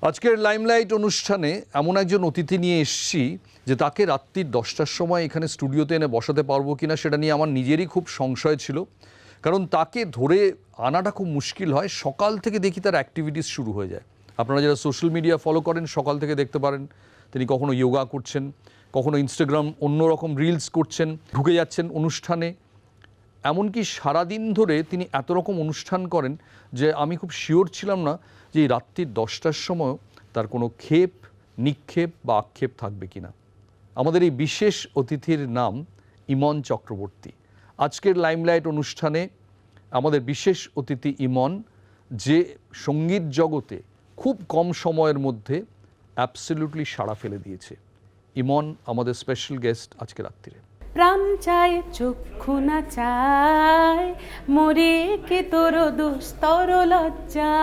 আজকের লাইমলাইট অনুষ্ঠানে এমন একজন অতিথি নিয়ে এসেছি যে তাকে রাত্রির 10টার সময় এখানে স্টুডিওতে এনে বসাতে পারবো কিনা সেটা নিয়ে আমার নিজেরই খুব সংশয় ছিল, কারণ তাকে ধরে আনাটা খুব মুশকিল হয়। সকাল থেকে দেখি তার অ্যাক্টিভিটিস শুরু হয়ে যায়। আপনারা যারা সোশ্যাল মিডিয়া ফলো করেন সকাল থেকে দেখতে পারেন তিনি কখনো যোগা করছেন, কখনো ইনস্টাগ্রাম অন্যরকম রিলস করছেন, ঢুকে যাচ্ছেন অনুষ্ঠানে। এমনকি সারাদিন ধরে তিনি এত রকম অনুষ্ঠান করেন যে আমি খুব শিওর ছিলাম না যে এই রাত্রির 10টার সময় তার কোনো ক্ষেপ নিক্ষেপ বা আক্ষেপ থাকবে কিনা। আমাদের এই বিশেষ অতিথির নাম ইমন চক্রবর্তী। আজকের লাইমলাইট অনুষ্ঠানে আমাদের বিশেষ অতিথি ইমন, যে সঙ্গীত জগতে খুব কম সময়ের মধ্যে অ্যাবসলিউটলি সাড়া ফেলে দিয়েছে। ইমন আমাদের স্পেশাল গেস্ট আজকে রাত্রিরে। প্রাণ চায় চক্ষু না চায় মরে কে তোর দুস্তর লজ্জা,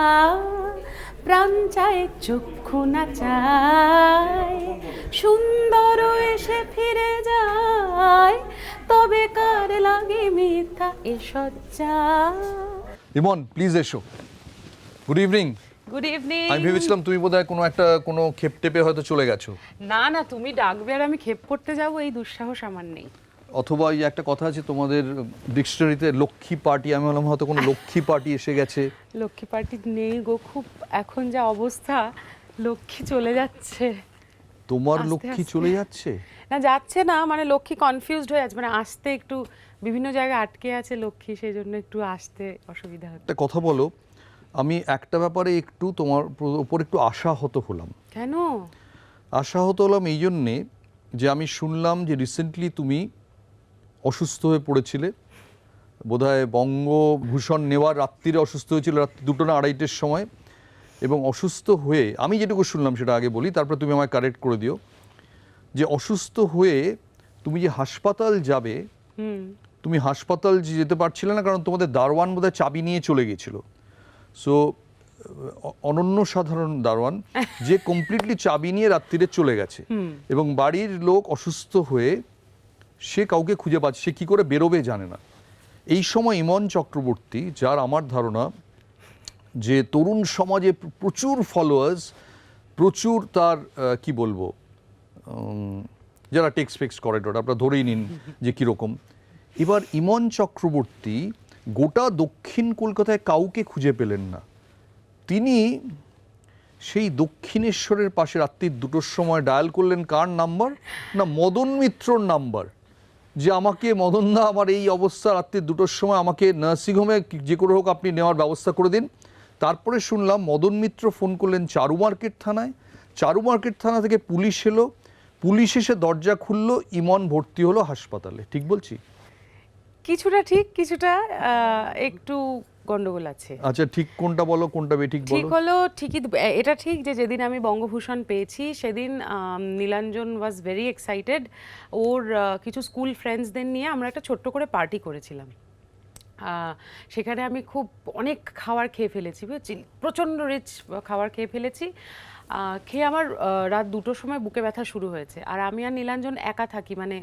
প্রাণ চায় চক্ষু না চায় সুন্দর এসে ফিরে যায়, তবে কার লাগে মিথ্যা এ সজ্জা। ইমন প্লিজ এসো। Good evening. Good evening. আমি ভেবেছিলাম তুমি বোধহয় কোনো ক্ষেপ টেপে হয়তো চলে গেছো। না না, তুমি ডাকবে আর আমি ক্ষেপ করতে যাবো এই দুঃসাহস আমার নেই। অথবা এই একটা কথা আছে তোমাদের ডিকশনারিতে লক্ষ্মী পার্টি, আমি বললাম হয়তো কোনো লক্ষ্মী পার্টি এসে গেছে। লক্ষ্মী পার্টি নেই গো, খুব এখন যা অবস্থা লক্ষ্মী চলে যাচ্ছে। তোমার আস্তে লক্ষ্মী আস্তে। চলে যাচ্ছে? না যাচ্ছে না, মানে লক্ষ্মী কনফিউজড হয়ে যাচ্ছে, মানে আসতে একটু বিভিন্ন জায়গায় আটকে আছে লক্ষ্মী, সেই জন্য একটু আসতে অসুবিধা হচ্ছে। একটা কথা বলো, আমি একটা ব্যাপারে একটু তোমার উপর একটু আশাহত হলাম। কেন? আশাহত হলাম এই জন্যে যে আমি শুনলাম যে রিসেন্টলি তুমি অসুস্থ হয়ে পড়েছিলে, বোধহয় বঙ্গভূষণ নেওয়ার রাত্রিরে অসুস্থ হয়েছিল, রাত্রি 2টা না 2:30-টের সময়। এবং অসুস্থ হয়ে আমি যেটুকু শুনলাম সেটা আগে বলি, তারপর তুমি আমায় কারেক্ট করে দিও, যে অসুস্থ হয়ে তুমি যে হাসপাতাল যাবে, তুমি হাসপাতাল যেতে পারছিলে না কারণ তোমাদের দারোয়ান বোধহয় চাবি নিয়ে চলে গেছিল। সো অনন্য সাধারণ দারোয়ান যে কমপ্লিটলি চাবি নিয়ে রাত্রিরে চলে গেছে, এবং বাড়ির লোক অসুস্থ হয়ে সে কাউকে খুঁজে পাচ্ছে, সে কী করে বেরোবে জানে না। এই সময় ইমন চক্রবর্তী, যার আমার ধারণা যে তরুণ সমাজে প্রচুর ফলোয়ার্স, প্রচুর তার কি বলবো, যারা টেক্সট ফেক্স করে ওটা আপনারা ধরেই নিন যে কীরকম। এবার ইমন চক্রবর্তী গোটা দক্ষিণ কলকাতায় কাউকে খুঁজে পেলেন না। তিনি সেই দক্ষিণেশ্বরের পাশে রাত্রি 2টোর সময় ডায়াল করলেন কার নাম্বার? না, মদন মিত্রর নাম্বার, যে আমাকে মদনদা আমার এই অবস্থা, রাত্রি 2টোর সময় আমাকে নার্সিংহোমে যে করে হোক আপনি নেওয়ার ব্যবস্থা করে দিন। তারপরে শুনলাম মদন মিত্র ফোন করলেন চারু মার্কেট থানায়, চারু মার্কেট থানা থেকে পুলিশ এলো, পুলিশ এসে দরজা খুললো, ইমন ভর্তি হলো হাসপাতালে। ঠিক বলছি? কিছুটা ঠিক, কিছুটা একটু গন্ডগোল আছে। আচ্ছা, ঠিক কোনটা বলো, কোনটা বেঠিক বলো? ঠিক হলো ঠিকই, এটা ঠিক যে যেদিন আমি বঙ্গভূষণ পেয়েছি সেদিন নীলাঞ্জন ওয়াজ ভেরি এক্সাইটেড। ওর কিছু স্কুল ফ্রেন্ডসদের নিয়ে আমরা একটা ছোট্ট করে পার্টি করেছিলাম। সেখানে আমি খুব অনেক খাবার খেয়ে ফেলেছি, বুঝছি, প্রচণ্ড রিচ খাবার খেয়ে ফেলেছি। খেয়ে আমার রাত 2টোর সময় বুকে ব্যথা শুরু হয়েছে, আর আমি আর নীলাঞ্জন একা থাকি, মানে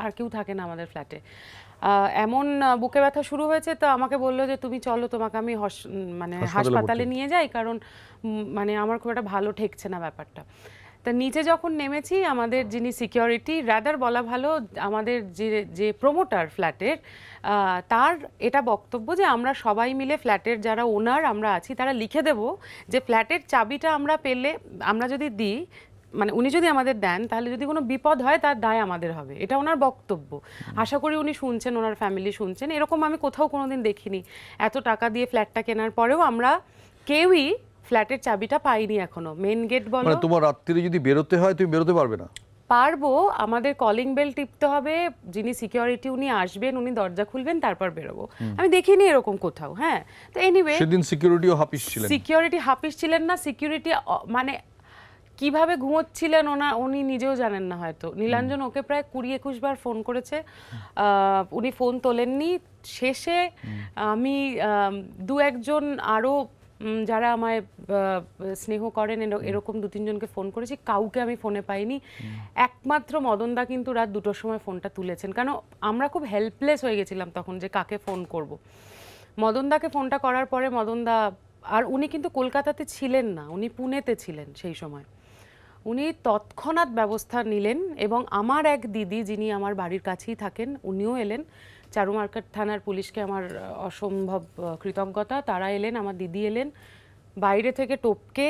আর কেউ থাকে না আমাদের ফ্ল্যাটে। এমন বুকে ব্যথা শুরু হয়েছে, তো আমাকে বললো যে তুমি চলো, তোমাকে আমি মানে হাসপাতালে নিয়ে যাই, কারণ মানে আমার খুব একটা ভালো ঠেকছে না ব্যাপারটা। তা নিচে যখন নেমেছি, আমাদের যিনি সিকিউরিটি, রাদার বলা ভালো, আমাদের যে প্রমোটার ফ্ল্যাটের, তার এটা বক্তব্য যে আমরা সবাই মিলে ফ্ল্যাটের যারা ওনার আমরা আছি তারা লিখে দেব যে ফ্ল্যাটের চাবিটা আমরা পেলে, আমরা যদি দিই, মানে উনি যদি আমাদের দেন, তাহলে যদি কোনো বিপদ হয় তার দায় আমাদের হবে। এটা ওনার বক্তব্য। আশা করি উনি শুনছেন, ওনার ফ্যামিলি শুনছেন। এরকম আমি কোথাও কোনোদিন দেখিনি। এত টাকা দিয়ে ফ্ল্যাটটা কেনার পরেও আমরা কেউই ফ্ল্যাটের চাবিটা পাইনি এখনো। মেন গেট বলো, মানে তোমার রাত্রিরে যদি বেরোতে হয় তুমি বেরোতে পারবে না? পারবো, আমাদের কলিং বেল টিপতে হবে, যিনি সিকিউরিটি উনি আসবেন, উনি দরজা খুলবেন, তারপর বেরোবো। আমি দেখিনি এরকম কোথাও। হ্যাঁ, তো এনিওয়ে সেদিন সিকিউরিটিও হাপিস ছিলেন? সিকিউরিটি হাপিস ছিলেন না, সিকিউরিটি মানে কিভাবে ঘুমোচ্ছিলেন উনি নিজেও জানেন না হয়তো। নীলাঞ্জন ওকে প্রায় 20-21 বার ফোন করেছে, উনি ফোন তোলেননি। শেষে আমি 2-1 জন আরও যারা আমায় স্নেহ করেন এরকম 2-3 জনকে ফোন করেছি, কাউকে আমি ফোনে পাইনি। একমাত্র মদনদা কিন্তু রাত 2টোর সময় ফোনটা তুলেছেন, কারণ আমরা খুব হেল্পলেস হয়ে গেছিলাম তখন যে কাকে ফোন করব। মদনদাকে ফোনটা করার পরে মদনদা আর উনি কিন্তু কলকাতাতে ছিলেন না, উনি পুনেতে ছিলেন সেই সময়। উনি তৎক্ষণাৎ ব্যবস্থা নিলেন এবং আমার এক দিদি যিনি আমার বাড়ির কাছেই থাকেন উনিও এলেন। চারুমার্কেট থানার পুলিশকে আমার অসম্ভব কৃতজ্ঞতা, তারা এলেন, আমার দিদি এলেন, বাইরে থেকে টপকে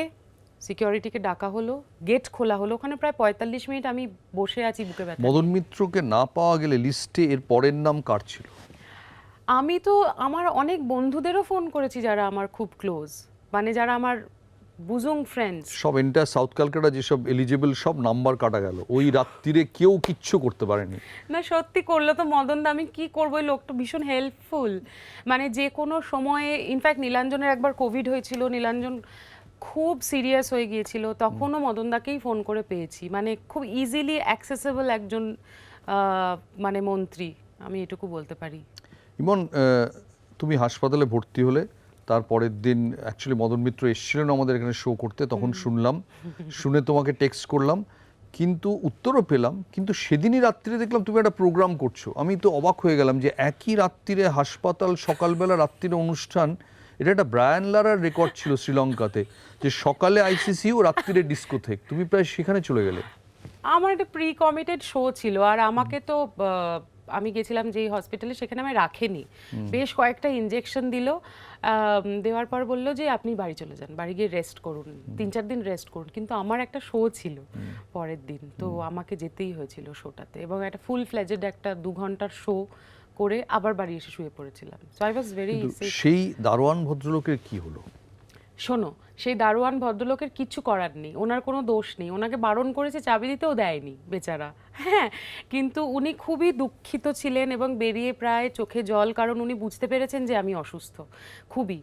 সিকিউরিটিকে ডাকা হলো, গেট খোলা হলো, ওখানে প্রায় ৪৫ মিনিট আমি বসে আছি বুকে ব্যথা নিয়ে। মদন মিত্রকে না পাওয়া গেলে লিস্টে এর পরের নাম কার ছিল? আমি তো আমার অনেক বন্ধুদেরও ফোন করেছি যারা আমার খুব ক্লোজ, মানে যারা আমার বুজুং ফ্রেন্ডস। সব এন্টার সাউথ ক্যালকাটা যেসব এলিজিবল সব নাম্বার কাটা গেল, ওই রাত্রিরে কেউ কিচ্ছু করতে পারেনি। না সত্যি করলো তো মদন দা, আমি কি করবো, ওই লোকটা ভীষণ হেল্পফুল, মানে যে কোনো সময়ে। ইনফ্যাক্ট নীলাঞ্জনের একবার কোভিড হয়েছিল, নীলাঞ্জন খুব সিরিয়াস হয়ে গিয়েছিল, তখনও মদন দাকেই ফোন করে পেয়েছি, মানে খুব ইজিলি অ্যাক্সেসেবল একজন মানে মন্ত্রী, আমি এটুকু বলতে পারি। ইমন, তুমি হাসপাতালে ভর্তি হলে, তারপরের দিন অ্যাকচুয়ালি মদন মিত্র এসেছিলেন আমাদের এখানে শো করতে, তখন শুনলাম, শুনে তোমাকে টেক্সট করলাম, কিন্তু উত্তরও পেলাম, কিন্তু সেদিনই রাত্রিরে দেখলাম তুমি একটা প্রোগ্রাম করছো। আমি তো অবাক হয়ে গেলাম যে একই রাত্রিরে হাসপাতাল, সকালবেলা রাত্রিরে অনুষ্ঠান। এটা একটা ব্রায়ান লারার রেকর্ড ছিল শ্রীলঙ্কাতে, যে সকালে আইসিসিউ, রাত্রিরে ডিস্কোথেক। তুমি প্রায় সেখানে চলে গেলে। আমার একটা প্রি কমিটেড শো ছিল, আর আমাকে তো আমি গেছিলাম যেই হসপিটালে, সেখানে আমি রাখেনি, বেশ কয়েকটা ইনজেকশন দিল, দেওয়ার পর বললো যে আপনি বাড়ি চলে যান, বাড়ি গিয়ে রেস্ট করুন, ৩-৪ দিন রেস্ট করুন। কিন্তু আমার একটা শো ছিল পরের দিন, তো আমাকে যেতেই হয়েছিল শোটাতে, এবং একটা ফুল ফ্লেজেড একটা 2 ঘন্টার শো করে আবার বাড়ি এসে শুয়ে পড়েছিলাম। সো আই ওয়াজ ভেরি কিন্তু সেই দারোয়ান ভদ্রলোকের কি হলো? শোনো, সেই দারোয়ান ভদ্রলোকের কিচ্ছু করার নেই, ওনার কোনো দোষ নেই, ওনাকে বারণ করেছে, চাবি দিতেও দেয়নি বেচারা। হ্যাঁ, কিন্তু উনি খুবই দুঃখিত ছিলেন এবং বেরিয়ে প্রায় চোখে জল, কারণ উনি বুঝতে পেরেছেন যে আমি অসুস্থ, খুবই।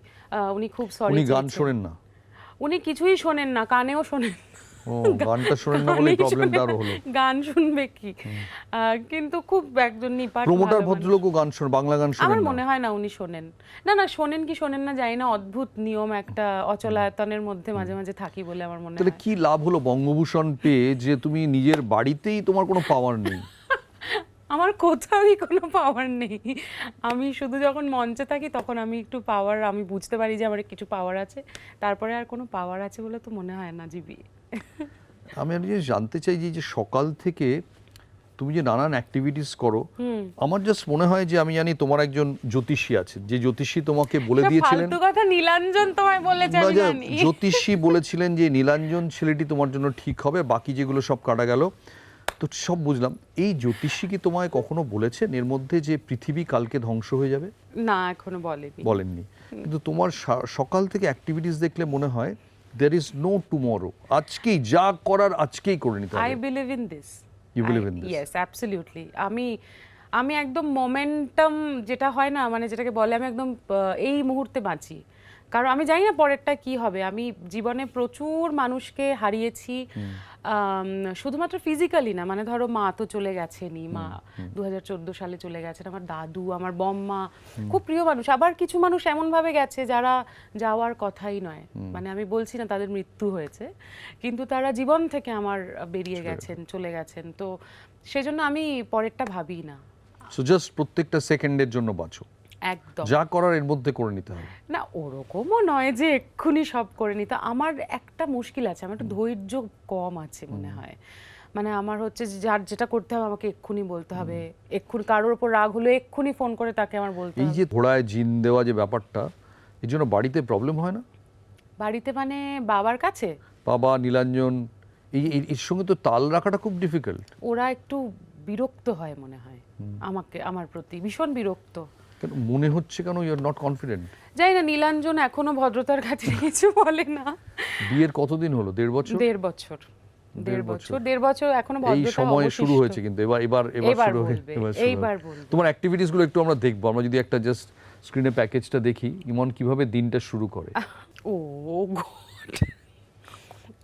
উনি খুব সরি উনি গান শোনেন না? উনি কিছুই শোনেন না, কানেও শোনেন না। ও, গানটা শোনেন না বলে প্রবলেমটা আরো হলো। গান শুনবে কি, কিন্তু খুব একজন নিপাট প্রমোটার ভালো মানুষ। ভদ্রলোকও গান শোন, বাংলা গান শোনেন আমার না? মনে হয় না উনি শোনেন। না না, শোনেন কি শোনেন না জানি না, অদ্ভুত নিয়ম একটা অচলায়তনের মধ্যে মাঝে মাঝে থাকি বলে আমার মনে তাহলে হয়। কি লাভ হলো বঙ্গভূষণ পেয়ে, যে তুমি নিজের বাড়িতেই তোমার কোনো পাওয়ার নেই? আমার কোথাওই কোনো পাওয়ার নেই, আমি শুধু যখন মঞ্চে থাকি তখন আমি একটু পাওয়ার, আমি বুঝতে পারি যে আমার কিছু পাওয়ার আছে, তারপরে আর কোনো পাওয়ার আছে বলে তো মনে হয় না জীবী। আমি আর জিনিস জানতে চাই যে সকাল থেকে তুমি যে নানান অ্যাক্টিভিটিস করো, আমার জাস্ট মনে হয় যে আমি জানি তোমার একজন জ্যোতিষী আছে, যে জ্যোতিষী তোমাকে বলে সব দিয়েছিলেন। ফালতু কথা নীলাঞ্জন তোমায় বলেছে না, আমি যে জানি। জ্যোতিষী বলেছিলেন যে নীলাঞ্জন ছেলেটি তোমার জন্য ঠিক হবে, বাকি যেগুলো সব কাটা গেল। তো সব বুঝলাম, এই জ্যোতিষী কি তোমায় কখনো বলেছেন এর মধ্যে যে পৃথিবী কালকে ধ্বংস হয়ে যাবে? না, এখনো বলেনি। বলেননি, কিন্তু তোমার সকাল থেকে অ্যাক্টিভিটিস দেখলে মনে হয় দের ইজ নো টুমরো, আজকেই যা করার আজকেই করে নিতে আই হবে। Believe in this. You believe in this? Yes, absolutely. আমি আমি একদম মোমেন্টাম যেটা হয় না, মানে যেটাকে বলে, আমি একদম এই মুহূর্তে বাঁচি, কারণ আমি জানি না পরেরটা কি হবে। আমি জীবনে প্রচুর মানুষকে হারিয়েছি, শুধুমাত্র ফিজিক্যালি না, মানে ধরো মা তো চলে গেছেনি, মা 2014 সালে চলে গেছেন, আমার দাদু, আমার বম্মা, খুব প্রিয় মানুষ। আবার কিছু মানুষ এমনভাবে গেছে যারা যাওয়ার কথাই নয়, মানে আমি বলছি না তাদের মৃত্যু হয়েছে, কিন্তু তারা জীবন থেকে আমার বেরিয়ে গেছেন, চলে গেছেন। তো সেজন্য আমি পরেরটা ভাবি না। সো জাস্ট প্রত্যেকটা সেকেন্ডের জন্য বাঁচো, একদম যা করার এর মধ্যে করে নিতে হবে। না, ওরকমও নয় যে এক্ষুনি সব করে নিতে। আমার একটা মুশকিল আছে, আমার একটু ধৈর্য কম আছে মনে হয়। মানে আমার হচ্ছে যে যার যেটা করতে হবে আমাকে এক্ষুনি বলতে হবে, এক্ষুনি কারোর উপর রাগ হলো এক্ষুনি ফোন করে তাকে আমার বলতে এই হবে। যে ঘোড়ায় জিন দেওয়া যে ব্যাপারটা, এর জন্য বাড়িতে প্রবলেম হয় না? বাড়িতে মানে বাবার কাছে বাবা, নীলাঞ্জন, এর সঙ্গে তো তাল রাখাটা খুব ডিফিকাল্ট। ওরা একটু বিরক্ত হয় মনে হয় আমাকে, আমার প্রতি ভীষণ বিরক্ত। কেন মনে হচ্ছে, কেন ইউ আর নট কনফিডেন্ট? জানি না, নীলাঞ্জন এখনো ভদ্রতার কাছে কিছু বলে না। বিয়ের কতদিন হলো? 1.5 বছর? 1.5 বছর, 1.5 বছর এখনো এই ভদ্রতা সময় অবশিষ্ট। শুরু হয়েছে, কিন্তু এবার এবার এবার এবার শুরু হয়ে বলবে, এবার শুরু এইবার হবে। বলবে। তোমার অ্যাক্টিভিটিস গুলো একটু আমরা দেখবো, আমরা যদি একটা জাস্ট স্ক্রিনে প্যাকেজটা দেখি, ইমন কিভাবে দিনটা শুরু করে। ও গড,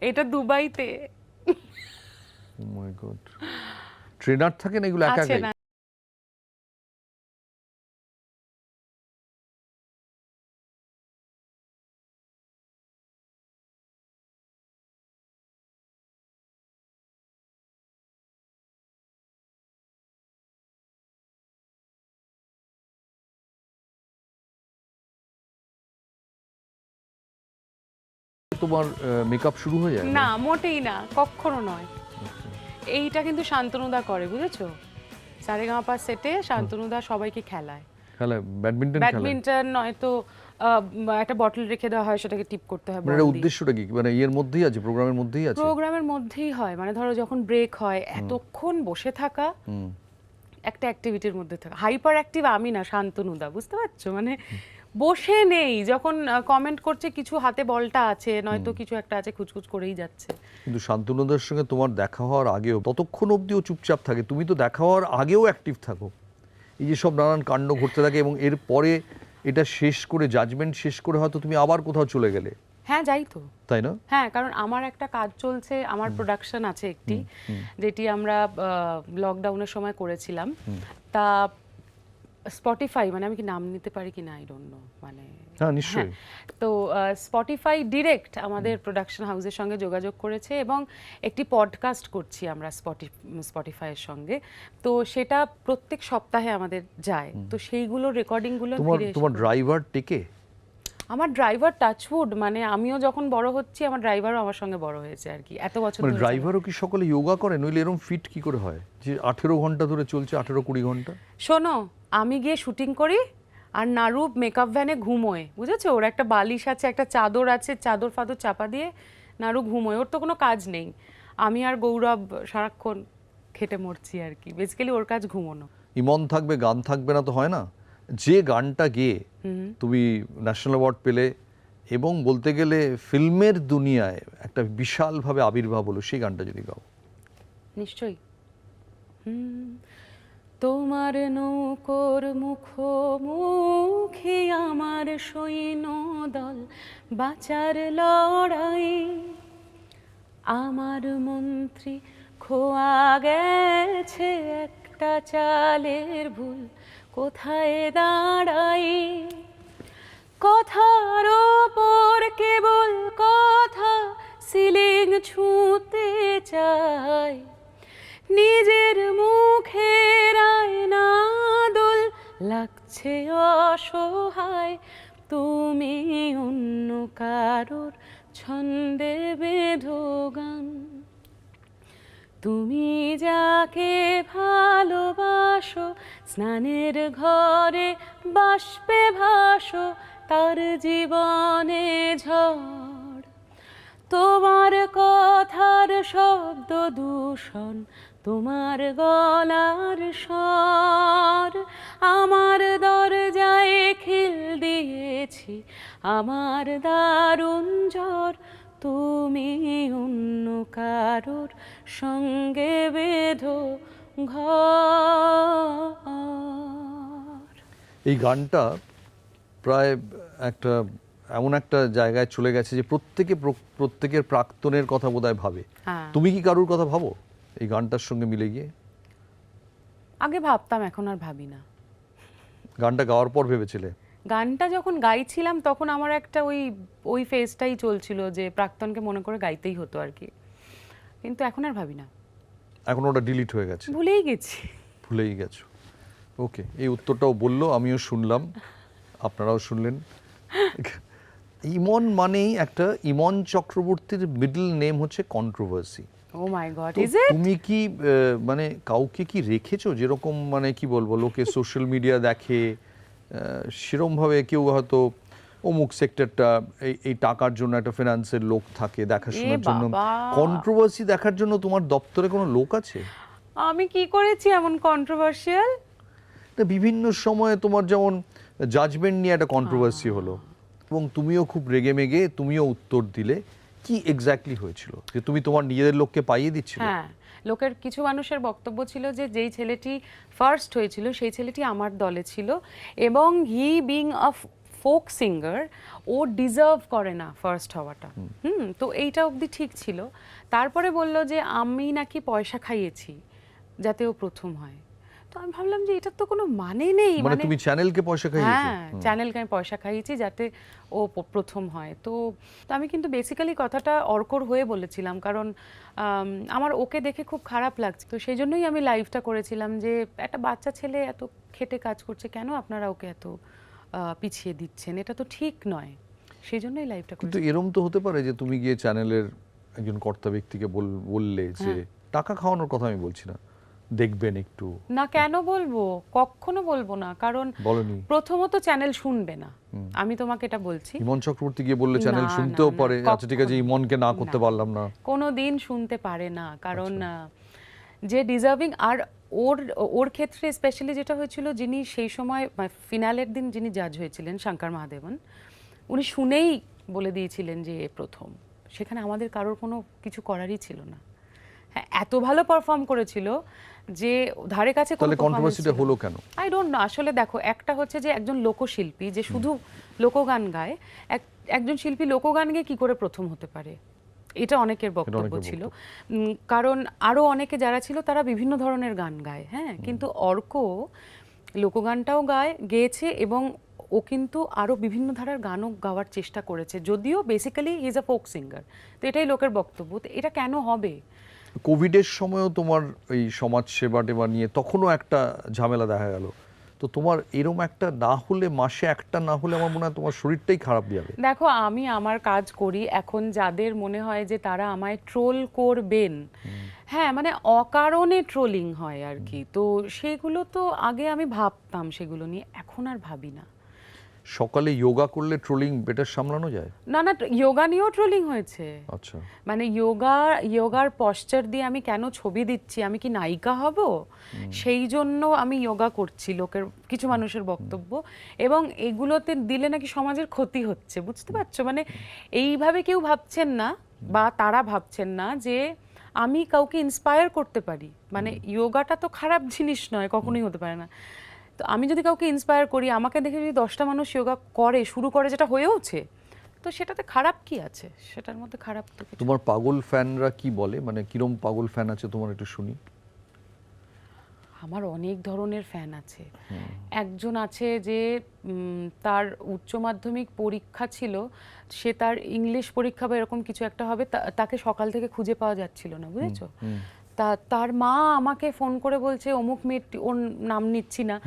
এটা দুবাইতে ও মাই গড, ট্রেনার থাকেন এগুলো একা আছে একাই? না? তোমার মেকআপ শুরু হয়ে যায়? না মোটেই না, কখনো নয়। এইটা কিন্তু শান্তনুদা করে, বুঝেছো? সারেগামাপা সেটে শান্তনুদা সবাইকে খেলায়। খেলায় ব্যাডমিন্টন? ব্যাডমিন্টন নয়তো একটা বটল রেখে দেওয়া হয়, সেটাকে টিপ করতে হয়। মানে উদ্দেশ্যটা কি, মানে এর মধ্যেই আছে, প্রোগ্রামের মধ্যেই আছে? প্রোগ্রামের মধ্যেই হয়, মানে ধরো যখন ব্রেক হয় এতক্ষণ বসে থাকা, একটা অ্যাক্টিভিটির মধ্যে থাকা। হাইপার অ্যাক্টিভ আমি না, শান্তনুদা, বুঝতে পারছো? মানে বসে নেই, যখন কমেন্ট করছে কিছু হাতে বলটা আছে, নয়তো কিছু একটা আছে, খুচখুচ করেই যাচ্ছে। কিন্তু শান্তনুদার সঙ্গে তোমার দেখা হওয়ার আগেও ততক্ষণ অবধিও চুপচাপ থাকে, তুমি তো দেখা হওয়ার আগেও অ্যাক্টিভ থাকো। এই যে সব নানান কাণ্ড ঘটতে থাকে এবং এর পরে এটা শেষ করে, জাজমেন্ট শেষ করে হয়তো তুমি আবার কোথাও চলে গেলে। হ্যাঁ যাই তো, তাই না? হ্যাঁ, কারণ আমার একটা কাজ চলছে, আমার প্রোডাকশন আছে একটি, যেটি আমরা লকডাউনের সময় করেছিলাম। তা স্পটিফাই, মানে আমি কি নাম নিতে পারি কি না আই ডোন্ট নো, মানে হ্যাঁ নিশ্চয়ই। তো স্পটিফাই ডিরেক্ট আমাদের প্রোডাকশন হাউসের সঙ্গে যোগাযোগ করেছে এবং একটি পডকাস্ট করছি আমরা স্পটিফাইয়ের সঙ্গে। তো সেটা প্রত্যেক সপ্তাহে আমাদের যায়, তো সেইগুলো রেকর্ডিংগুলো তোমার ড্রাইভার টেকে? আমার ড্রাইভার টাচউড, মানে আমিও যখন বড় হচ্ছি আমার ড্রাইভারও আমার সঙ্গে বড় হয়েছে আর কি, এত বছর মানে ধরে। ড্রাইভারও কি সকলে যোগা করে? নইলে এরকম ফিট কি করে হয় যে 18 ঘন্টা ধরে চলছে, 18-20 ঘন্টা? শোনো, আমি গিয়ে শুটিং করি আর নারুপ মেকআপ ভ্যানে ঘুমোয়, বুঝেছো? ওর একটা বালিশ আছে, একটা চাদর আছে, চাদর ফাদর চাপা দিয়ে নারু ঘুমোয়, ওর তো কোনো কাজ নেই। আমি আর গৌরব সারাক্ষণ খেটে মরছি আর কি, বেসিক্যালি ওর কাজ ঘুমোনো। ইমন থাকবে, গান থাকবে না তো হয় না। যে গানটা গেয়ে তুমি ন্যাশনাল অ্যাওয়ার্ড পেলে এবং বলতে গেলে ফিল্মের দুনিয়ায় একটা বিশালভাবে আবির্ভাব হলো, সেই গানটা যদি গাও। নিশ্চয়ই। তোমার নৌকোর মুখোমুখি আমার সৈন্য দল, বাঁচার লড়াই, আমার মন্ত্রী খোয়া গেছে একটা চালের ভুল, কোথায় দাঁড়াই, কথার ওপর কেবল কথা, সিলিং ছুঁতে চাই, নিজের মুখের আয়না দোল লাগছে অসহায়, তুমি অন্য কারোর ছন্দে বেঁধো গান, তুমি যাকে ভালোবাসো স্নানের ঘরে বাষ্পে ভাসো, তার জীবনে ঝড়, তোমার কথার শব্দ দূষণ, তোমার গলার স্বর, আমার দরজায় খিল দিয়েছি, আমার দারুণ ঝড়, তুমি অন্য কারোর সঙ্গে বেঁধো ঘর। এই গানটা প্রায় একটা এমন একটা জায়গায় চলে গেছে যে প্রত্যেকের প্রাক্তনের কথা বোধহয় ভাবে। তুমি কি কারোর কথা ভাবো এই গানটার সঙ্গে মিলে গিয়ে? আগে ভাবতাম, এখন আর ভাবি না। গানটা গাওয়ার পর ভেবেছিলে? গানটা যখন গাইছিলাম তখন আমার একটা ওই ফেজটাই চলছিল যে প্রাক্তনকে মনে করে গাইতেই হতো আর কি, কিন্তু এখন আর ভাবি না। এখন ওটা ডিলিট হয়ে গেছে? ভুলেই গেছি। ভুলেই গেছো, ওকে। এই উত্তরটাও বললো, আমিও শুনলাম, আপনারাও শুনলেন। ইমন মানেই একটা, ইমন চক্রবর্তীর মিডল নেম হচ্ছে controversy. Oh my god, is it? তুমি কি মানে কাউকে কি রেখেছো যেরকম, মানে কি বলবো, লোকে সোশ্যাল মিডিয়া দেখে সেরকম ভাবে কেউ হয়তো অমুক সেক্টরটা এই টাকার জন্য একটা ফিনান্সের লোক থাকে দেখাশোনার জন্য, কন্ট্রোভার্সি দেখার জন্য তোমার দপ্তরে কোনো লোক আছে? আমি কি করেছি এমন কন্ট্রোভার্সিয়াল? বিভিন্ন সময়ে তোমার যেমন জাজমেন্ট নিয়ে একটা কন্ট্রোভার্সি হলো এবং তুমিও খুব রেগে মেগে তুমিও উত্তর দিলে, কি এক্স্যাক্টলি হয়েছিল? যে তুমি তোমার নিজেদের লোককে পাইয়ে দিচ্ছিলে? হ্যাঁ, লোকের কিছু মানুষের বক্তব্য ছিল যে যেই ছেলেটি ফার্স্ট হয়েছিল সেই ছেলেটি আমার দলে ছিল এবং he being a folk singer, ও ডিজার্ভ করে না ফার্স্ট হওয়াটা। তো এইটা অবধি ঠিক ছিল। তারপরে বলল যে আমি নাকি পয়সা খাইয়েছি যাতে ও প্রথম হয়। তো আমি ভাবলাম যে এটার তো কোনো মানে নেই, মানে তুমি চ্যানেলকে পয়সা খাইয়েছো? হ্যাঁ, চ্যানেলকে আমি পয়সা খাইয়েছি যাতে ও প্রথম হয়। তো আমি কিন্তু বেসিক্যালি কথাটা অর্কর হয়ে বলেছিলাম, কারণ আমার ওকে দেখে খুব খারাপ লাগছে। তো সেই জন্যই আমি লাইভটা করেছিলাম যে একটা বাচ্চা ছেলে এত খেটে কাজ করছে, কেন আপনারা ওকে এত পিছিয়ে দিচ্ছেন, এটা তো ঠিক নয়। সেই জন্যই লাইভটা কিন্তু করেছি। এরম তো হতে পারে যে তুমি গিয়ে চ্যানেলের একজন কর্তা ব্যক্তিকে বললে যে টাকা খাওয়ানোর কথা আমি বলছি না, দেখবেন একটু। না, কেন বলবো, কখনো বলবো না, কারণ বলনি? প্রথমত চ্যানেল শুনবে না, আমি তোমাকে এটা বলছি। ইমন চক্রবর্তী গিয়ে বললে চ্যানেল না, শুনতেও না, পারে, আচ্ছা ঠিক আছে কখনো। ইমনকে না করতে না। পারলাম না। কোনো দিন শুনতে পারে না, কারণ যে ডিজার্ভিং, আর ওর ওর ক্ষেত্রে স্পেশালি যেটা হয়েছিল, যিনি সেই সময় ফিনালের দিন যিনি জাজ হয়েছিলেন, শঙ্কর মহাদেবন, উনি শুনেই বলে দিয়েছিলেন যে এ প্রথম। সেখানে আমাদের কারোর কোনো কিছু করারই ছিল না। হ্যাঁ, এত ভালো পারফর্ম করেছিল যে ধারে কাছে কোনো তাহলে কন্ট্রোভার্সিটা হলো কেন? I don't know. আসলে দেখো, একটা হচ্ছে যে একজন লোকশিল্পী যে শুধু লোকগান গায়, একজন শিল্পী লোকগান গেয়ে কি করে প্রথম হতে পারে, এটা অনেকের বক্তব্য ছিল। কারণ আরো অনেকে যারা ছিল তারা বিভিন্ন ধরনের গান গায়, হ্যাঁ, কিন্তু অর্ক লোকগানটাও গেয়েছে, এবং ও কিন্তু আরো বিভিন্ন ধারার গানও গাওয়ার চেষ্টা করেছে, যদিও basically he is a folk singer. তো এটাই লোকের বক্তব্য। তো এটা কেন হবে? কোভিডের সময়ও তোমার এই সমাজ সেবা টেবা নিয়ে তখনও একটা ঝামেলা দেখা গেল। তো তোমার এরম একটা না হলে, মাসে একটা না হলে আমার মনে হয় তোমার শরীরটাই খারাপ যাবে। দেখো, আমি আমার কাজ করি, এখন যাদের মনে হয় যে তারা আমায় ট্রোল করবেন, হ্যাঁ, মানে অকারণে ট্রোলিং হয় আর কি, তো সেগুলো তো আগে আমি ভাবতাম সেগুলো নিয়ে, এখন আর ভাবি না। সকালে যোগা করলে ট্রোলিং বেটার সামলানো যায়? না না, যোগা নিয়েও ট্রোলিং হয়েছে। আচ্ছা। মানে যোগার পশ্চার দিয়ে আমি কেন ছবি দিচ্ছি, আমি কি নায়িকা হব, সেই জন্য আমি যোগা করছি, লোকের কিছু মানুষের বক্তব্য। এবং এগুলোতে দিলে নাকি সমাজের ক্ষতি হচ্ছে, বুঝতে পারছো? মানে এইভাবে কেউ ভাবছেন না, বা তারা ভাবছেন না যে আমি কাউকে ইন্সপায়ার করতে পারি। মানে যোগাটা তো খারাপ জিনিস নয়, কখনোই হতে পারে না। তো আমি যদি কাউকে ইন্সপায়ার করি, আমাকে দেখে যদি 10টা মানুষ যোগা শুরু করে, যেটা হয়েওছে, তো সেটাতে খারাপ কি আছে? সেটার মধ্যে খারাপ তো কিছু। তোমার পাগল ফ্যানরা কি বলে, মানে কিরম পাগল ফ্যান আছে তোমার, একটু শুনি। আমার অনেক ধরনের ফ্যান আছে। একজন আছে যে তার উচ্চ মাধ্যমিক পরীক্ষা ছিল, সে তার ইংলিশ পরীক্ষা বা এরকম কিছু একটা হবে, তাকে সকাল থেকে খুঁজে পাওয়া যাচ্ছিল না, বুঝেছো? তার মা আমাকে ফোন করে বলছে অমুক মেয়েটি, ওর নাম নিচ্ছি না,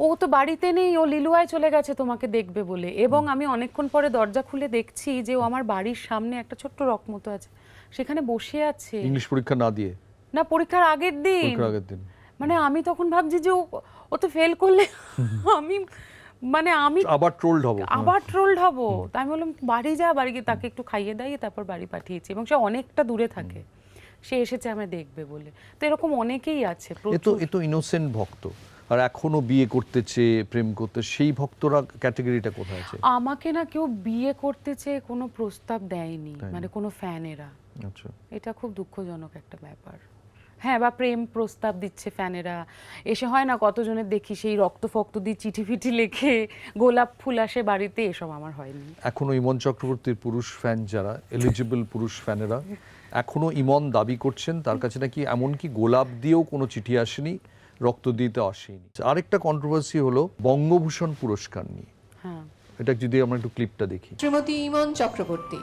ও তো বাড়িতে নেই, ও লিলুয়ায় চলে গেছে তোমাকে দেখবে বলে। এবং আমি অনেকক্ষণ পরে দরজা খুলে দেখছি যে ও আমার বাড়ির সামনে একটা ছোট্ট রক মতো আছে, সেখানে বসে আছে। ইংলিশ পরীক্ষা না দিয়ে? না, পরীক্ষার আগের দিন। পরীক্ষার আগের দিন। মানে আমি তখন ভাবছি যে ও তো ফেল করলে আমি, মানে আমি আবার ট্রোলড হব। আবার ট্রোলড হব। তাই আমি বললাম বাড়ি গিয়ে তাকে একটু খাইয়ে দাইয়ে তারপর বাড়ি পাঠিয়েছি, এবং সে অনেকটা দূরে থাকে, সে এসেছে আমায় দেখবে বলে। তো এরকম অনেকেই আছে, এ তো ইনোসেন্ট ভক্ত, আর এখনো বিয়ে করতেছে, প্রেম করতে, সেই ভক্তরা ক্যাটাগরিটা কোথায় আছে? আমাকে না কেউ বিয়ে করতে চেয়ে কোনো প্রস্তাব দেয়নি, মানে কোনো ফ্যানেরা। আচ্ছা। এটা খুব দুঃখজনক একটা ব্যাপার। হ্যাঁ, বা প্রেম প্রস্তাব দিচ্ছে ফ্যানেরা, এসে হয় না কতজনের দেখি সেই রক্ত ফক্ত দিয়ে চিঠি ফিঠি লেখে, গোলাপ ফুল আসে বাড়িতে, এসব আমার হয়নি। এখনো ইমন চক্রবর্তীর পুরুষ ফ্যান যারা, এলিজিবল পুরুষ ফ্যানেরা এখনো ইমন দাবি করছেন তার কাছে নাকি এমনকি গোলাপ দিয়েও কোনো চিঠি আসেনি, রক্ত দিতে আসেনি। আরেকটা কন্ট্রোভার্সি হলো বঙ্গভূষণ পুরস্কার নিয়ে। হ্যাঁ, এটা যদি আমরা একটু ক্লিপটা দেখি। শ্রীমতী ইমন চক্রবর্তী,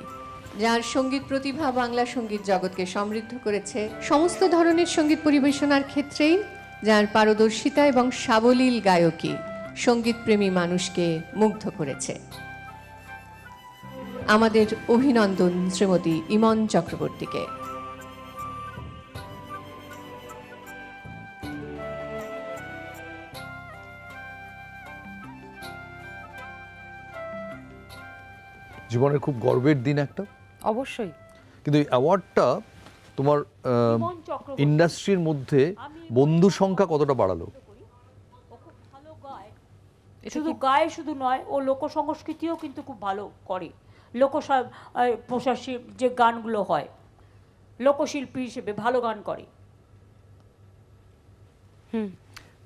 যার সঙ্গীত প্রতিভা বাংলা সঙ্গীত জগৎকে সমৃদ্ধ করেছে, সমস্ত ধরনের সঙ্গীত পরিবেশনার ক্ষেত্রেই যার পারদর্শিতা এবং সাবলীল গায়কী সঙ্গীতপ্রেমী মানুষকে মুগ্ধ করেছে। আমাদের অভিনন্দন শ্রীমতী ইমন চক্রবর্তীকে। জীবনের খুব গর্বের দিন একটা। অবশ্যই। কিন্তু এই অ্যাওয়ার্ডটা তোমার ইন্ডাস্ট্রির মধ্যে বন্ধু সংখ্যা কতটা বাড়ালো? শুধু গায়ে শুধু নয়, ও লোক সংস্কৃতিও কিন্তু খুব ভালো করে। প্রশাসিক যে গানগুলো হয়, লোকশিল্পী হিসেবে ভালো গান করে।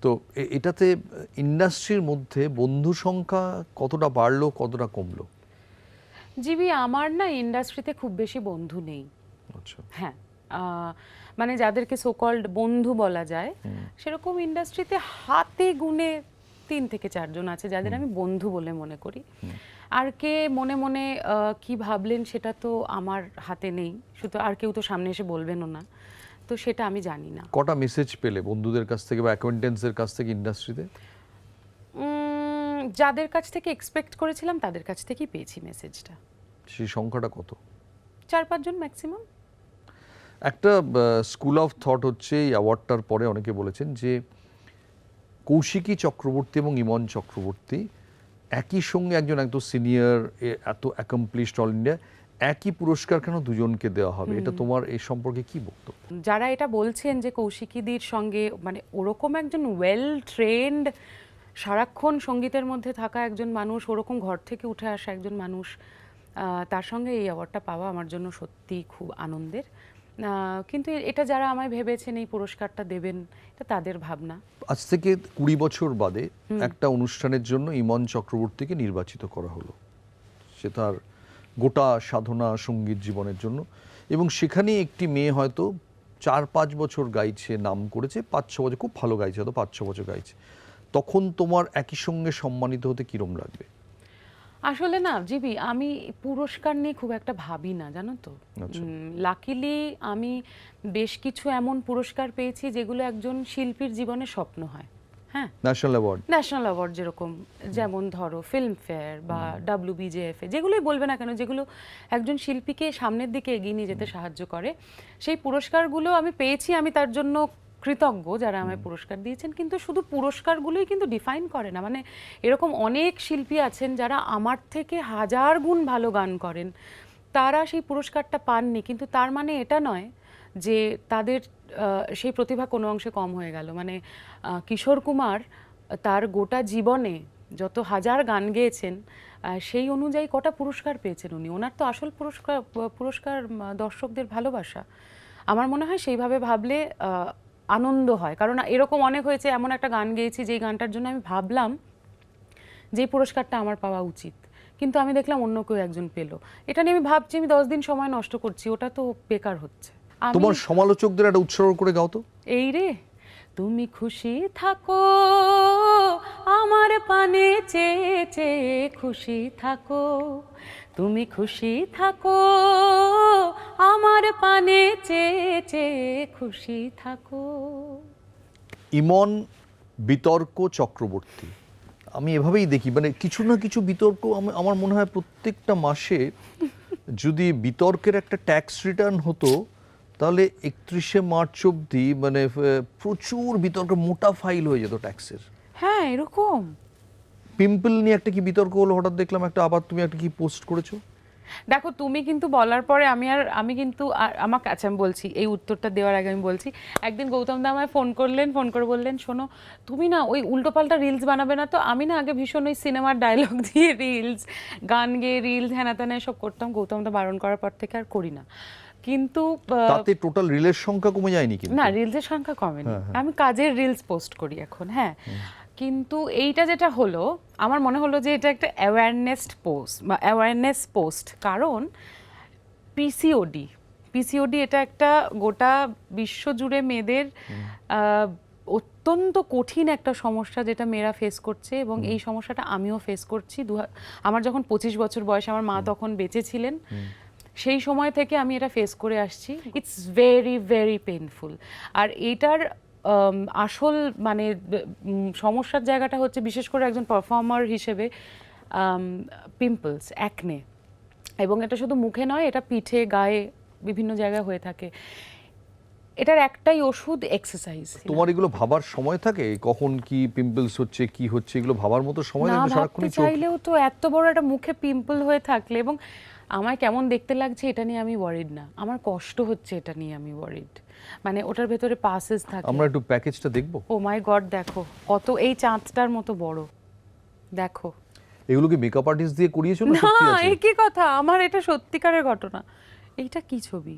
তো এটাতে ইন্ডাস্ট্রির মধ্যে বন্ধু সংখ্যা কতটা বাড়লো, কতটা কমলো? জিবি, আমার না ইন্ডাস্ট্রিতে খুব বেশি বন্ধু নেই। আচ্ছা। হ্যাঁ, মানে যাদেরকে সোকল্ড বন্ধু বলা যায়, সেরকম ইন্ডাস্ট্রিতে হাতে গুনে 3 থেকে 4 জন আছে যাদের আমি বন্ধু বলে মনে করি। আর কে মনে মনে কি ভাবলেন সেটা তো আমার হাতে নেই, শুধু আর কেউ তো সামনে এসে বলবেনও না, তো সেটা আমি জানি না। কটা মেসেজ পেলে বন্ধুদের কাছ থেকে বা অ্যাকোয়েন্টেন্সের কাছ থেকে ইন্ডাস্ট্রিতে? যাদের কাছ থেকে এক্সপেক্ট করেছিলাম তাদের কাছ থেকেই পেয়েছি মেসেজটা। সেই সংখ্যাটা কত? 4-5 জন ম্যাক্সিমাম। একটা স্কুল অফ থট হচ্ছে এই অ্যাওয়ার্ডটার পরে অনেকে বলেছেন যে কৌশিকী চক্রবর্তী এবং ইমন চক্রবর্তী একই সঙ্গে একজন একদম সিনিয়র, এত অ্যাকমপ্লিশড অল ইন্ডিয়া, একই পুরস্কার কেন দুজনকে দেওয়া হবে? এটা তোমার এই সম্পর্কে কি বক্তব্য? যারা এটা বলছেন যে কৌশিকীদির সঙ্গে মানে ওরকম একজন ওয়েল ট্রেন্ড সারাক্ষণ সঙ্গীতের মধ্যে থাকা একজন মানুষ, ওরকম ঘর থেকে উঠে আসা একজন মানুষ, তার সঙ্গে এই অ্যাওয়ার্ডটা পাওয়া আমার জন্য সত্যি খুব আনন্দের। কিন্তু এটা যারা আমায় ভেবেছেন এই পুরস্কারটা দেবেন, এটা তাদের ভাবনা। আজ থেকে 20 বছর বাদে একটা অনুষ্ঠানের জন্য ইমন চক্রবর্তীকে নির্বাচিত করা হলো, সে তার গোটা সাধনা সঙ্গীত জীবনের জন্য, এবং সেখানে একটি মেয়ে হয়তো 4-5 বছর গাইছে, নাম করেছে, 5-6 বছর খুব ভালো গাইছে, হয়তো 5-6 বছর গাইছে, তখন তোমার একই সঙ্গে সম্মানিত হতে কিরম লাগবে? আসলে না জিবি, আমি পুরস্কার নিয়ে খুব একটা ভাবি না, জানো তো। লাকিলি আমি বেশ কিছু এমন পুরস্কার পেয়েছি যেগুলো একজন শিল্পীর জীবনে স্বপ্ন হয়। হ্যাঁ, ন্যাশনাল অ্যাওয়ার্ড, ন্যাশনাল অ্যাওয়ার্ড যেরকম, যেমন ধরো ফিল্মফেয়ার বা WBJFA, যেগুলোই বলবে না কেন, যেগুলো একজন শিল্পীকে সামনের দিকে এগিয়ে নিয়ে যেতে সাহায্য করে, সেই পুরস্কারগুলো আমি পেয়েছি। আমি তার জন্য কৃতজ্ঞ যারা আমায় পুরস্কার দিয়েছেন, কিন্তু শুধু পুরস্কারগুলোই কিন্তু ডিফাইন করে না। মানে এরকম অনেক শিল্পী আছেন যারা আমার থেকে 1000 গুণ ভালো গান করেন, তারা সেই পুরস্কারটা পাননি, কিন্তু তার মানে এটা নয় যে তাদের সেই প্রতিভা কোনো অংশে কম হয়ে গেল। মানে কিশোর কুমার তার গোটা জীবনে যত 1000 গান গেয়েছেন, সেই অনুযায়ী কটা পুরস্কার পেয়েছেন উনি। ওনার তো আসল পুরস্কার দর্শকদের ভালোবাসা। আমার মনে হয় সেইভাবে ভাবলে আনন্দ হয়। কারণ এরকম অনেক হয়েছে, এমন একটা গান গেয়েছি যেই গানটার জন্য আমি ভাবলাম যে পুরস্কারটা আমার পাওয়া উচিত, কিন্তু আমি দেখলাম অন্য কেউ একজন পেলো। এটা নিয়ে আমি ভাবছি আমি 10 দিন সময় নষ্ট করছি, ওটা তো বেকার হচ্ছে। তোমার সমালোচকদের একটা উৎসর্গ করে গাও তো। এই রে, তুমি খুশি থাকো আমার পানে চেয়ে চেয়ে, খুশি থাকো তুমি, খুশি থাকো আমার পানে চেয়ে চেয়ে, খুশি থাকো। ইমন বিতর্ক চক্রবর্তী, আমি এভাবেই দেখি, মানে কিছু না কিছু বিতর্ক, আমার মনে হয় প্রত্যেকটা মাসে যদি বিতর্কের একটা ট্যাক্স রিটার্ন হতো, তাহলে 31শে মার্চ অবধি মানে প্রচুর বিতর্ক, মোটা ফাইল হয়ে যেত ট্যাক্সের। হ্যাঁ, এরকম পিম্পল নিয়ে একটা কি বিতর্ক হলো হঠাৎ দেখলাম, একটা আবার তুমি একটা কি পোস্ট করেছো। দেখো, তুমি কিন্তু বলার পরে আমি কিন্তু আমার কাছে, আমি বলছি এই উত্তরটা দেওয়ার আগে আমি বলছি, একদিন গৌতম দা আমায় ফোন করে বললেন, শোনো তুমি না ওই উল্টোপাল্টা রিলস বানাবে না তো। আমি না আগে ভীষণ ওই সিনেমার ডায়লগ দিয়ে রিলস, গান গেয়ে রিলস, হ্যানা ত্যানা সব করতাম। গৌতম দা বারণ করার পর থেকে আর করি না। কিন্তু তাতে টোটাল রিলের সংখ্যা কমে যায়নি? কিন্তু না, রিলসের সংখ্যা কমেনি। আমি কাজের রিলস পোস্ট করি এখন। হ্যাঁ, কিন্তু এইটা যেটা হলো, আমার মনে হলো যে এটা একটা অ্যাওয়ারনেস পোস্ট। কারণ পিসিওডি এটা একটা গোটা বিশ্ব জুড়ে মেয়েদের অত্যন্ত কঠিন একটা সমস্যা, যেটা মেয়েরা ফেস করছে, এবং এই সমস্যাটা আমিও ফেস করছি। আমার যখন 25 বছর বয়স, আমার মা তখন বেঁচে ছিলেন, সেই সময় থেকে আমি এটা ফেস করে আসছি। It's very very painful. আর এটার আসল মানে সমস্যার জায়গাটা হচ্ছে, বিশেষ করে একজন পারফর্মার হিসেবে, পিম্পলস, অ্যাকনে। এবং এটা শুধু মুখে নয়, এটা পিঠে, গায়ে, বিভিন্ন জায়গায় হয়ে থাকে। এটার একটাই ওষুধ, এক্সারসাইজ। তোমার এগুলো ভাবার সময় থাকে, কখন কি পিম্পলস হচ্ছে, কি হচ্ছে, এগুলো ভাবার মতো সময় না, থাকে? ভাবতে সারাক্ষণই চোখ। চাইলেও তো এত বড় একটা মুখে পিম্পল হয়ে থাকলে, এবং আমায় কেমন দেখতে লাগছে এটা নিয়ে আমি ওয়ারিড না, আমার কষ্ট হচ্ছে এটা নিয়ে আমি ওয়ারিড। মানে ওটার ভেতরে পাসেস থাকে। আমরা একটু প্যাকেজটা দেখবো। ও মাই গড, দেখো কত, এই চাঁদটার মতো বড়, দেখো। এগুলো কি মেকআপ আর্টিস্ট দিয়ে করিয়েছো না না, সত্যি আছে? এই কি কথা, আমার এটা সত্যিকারের ঘটনা। এইটা কি ছবি,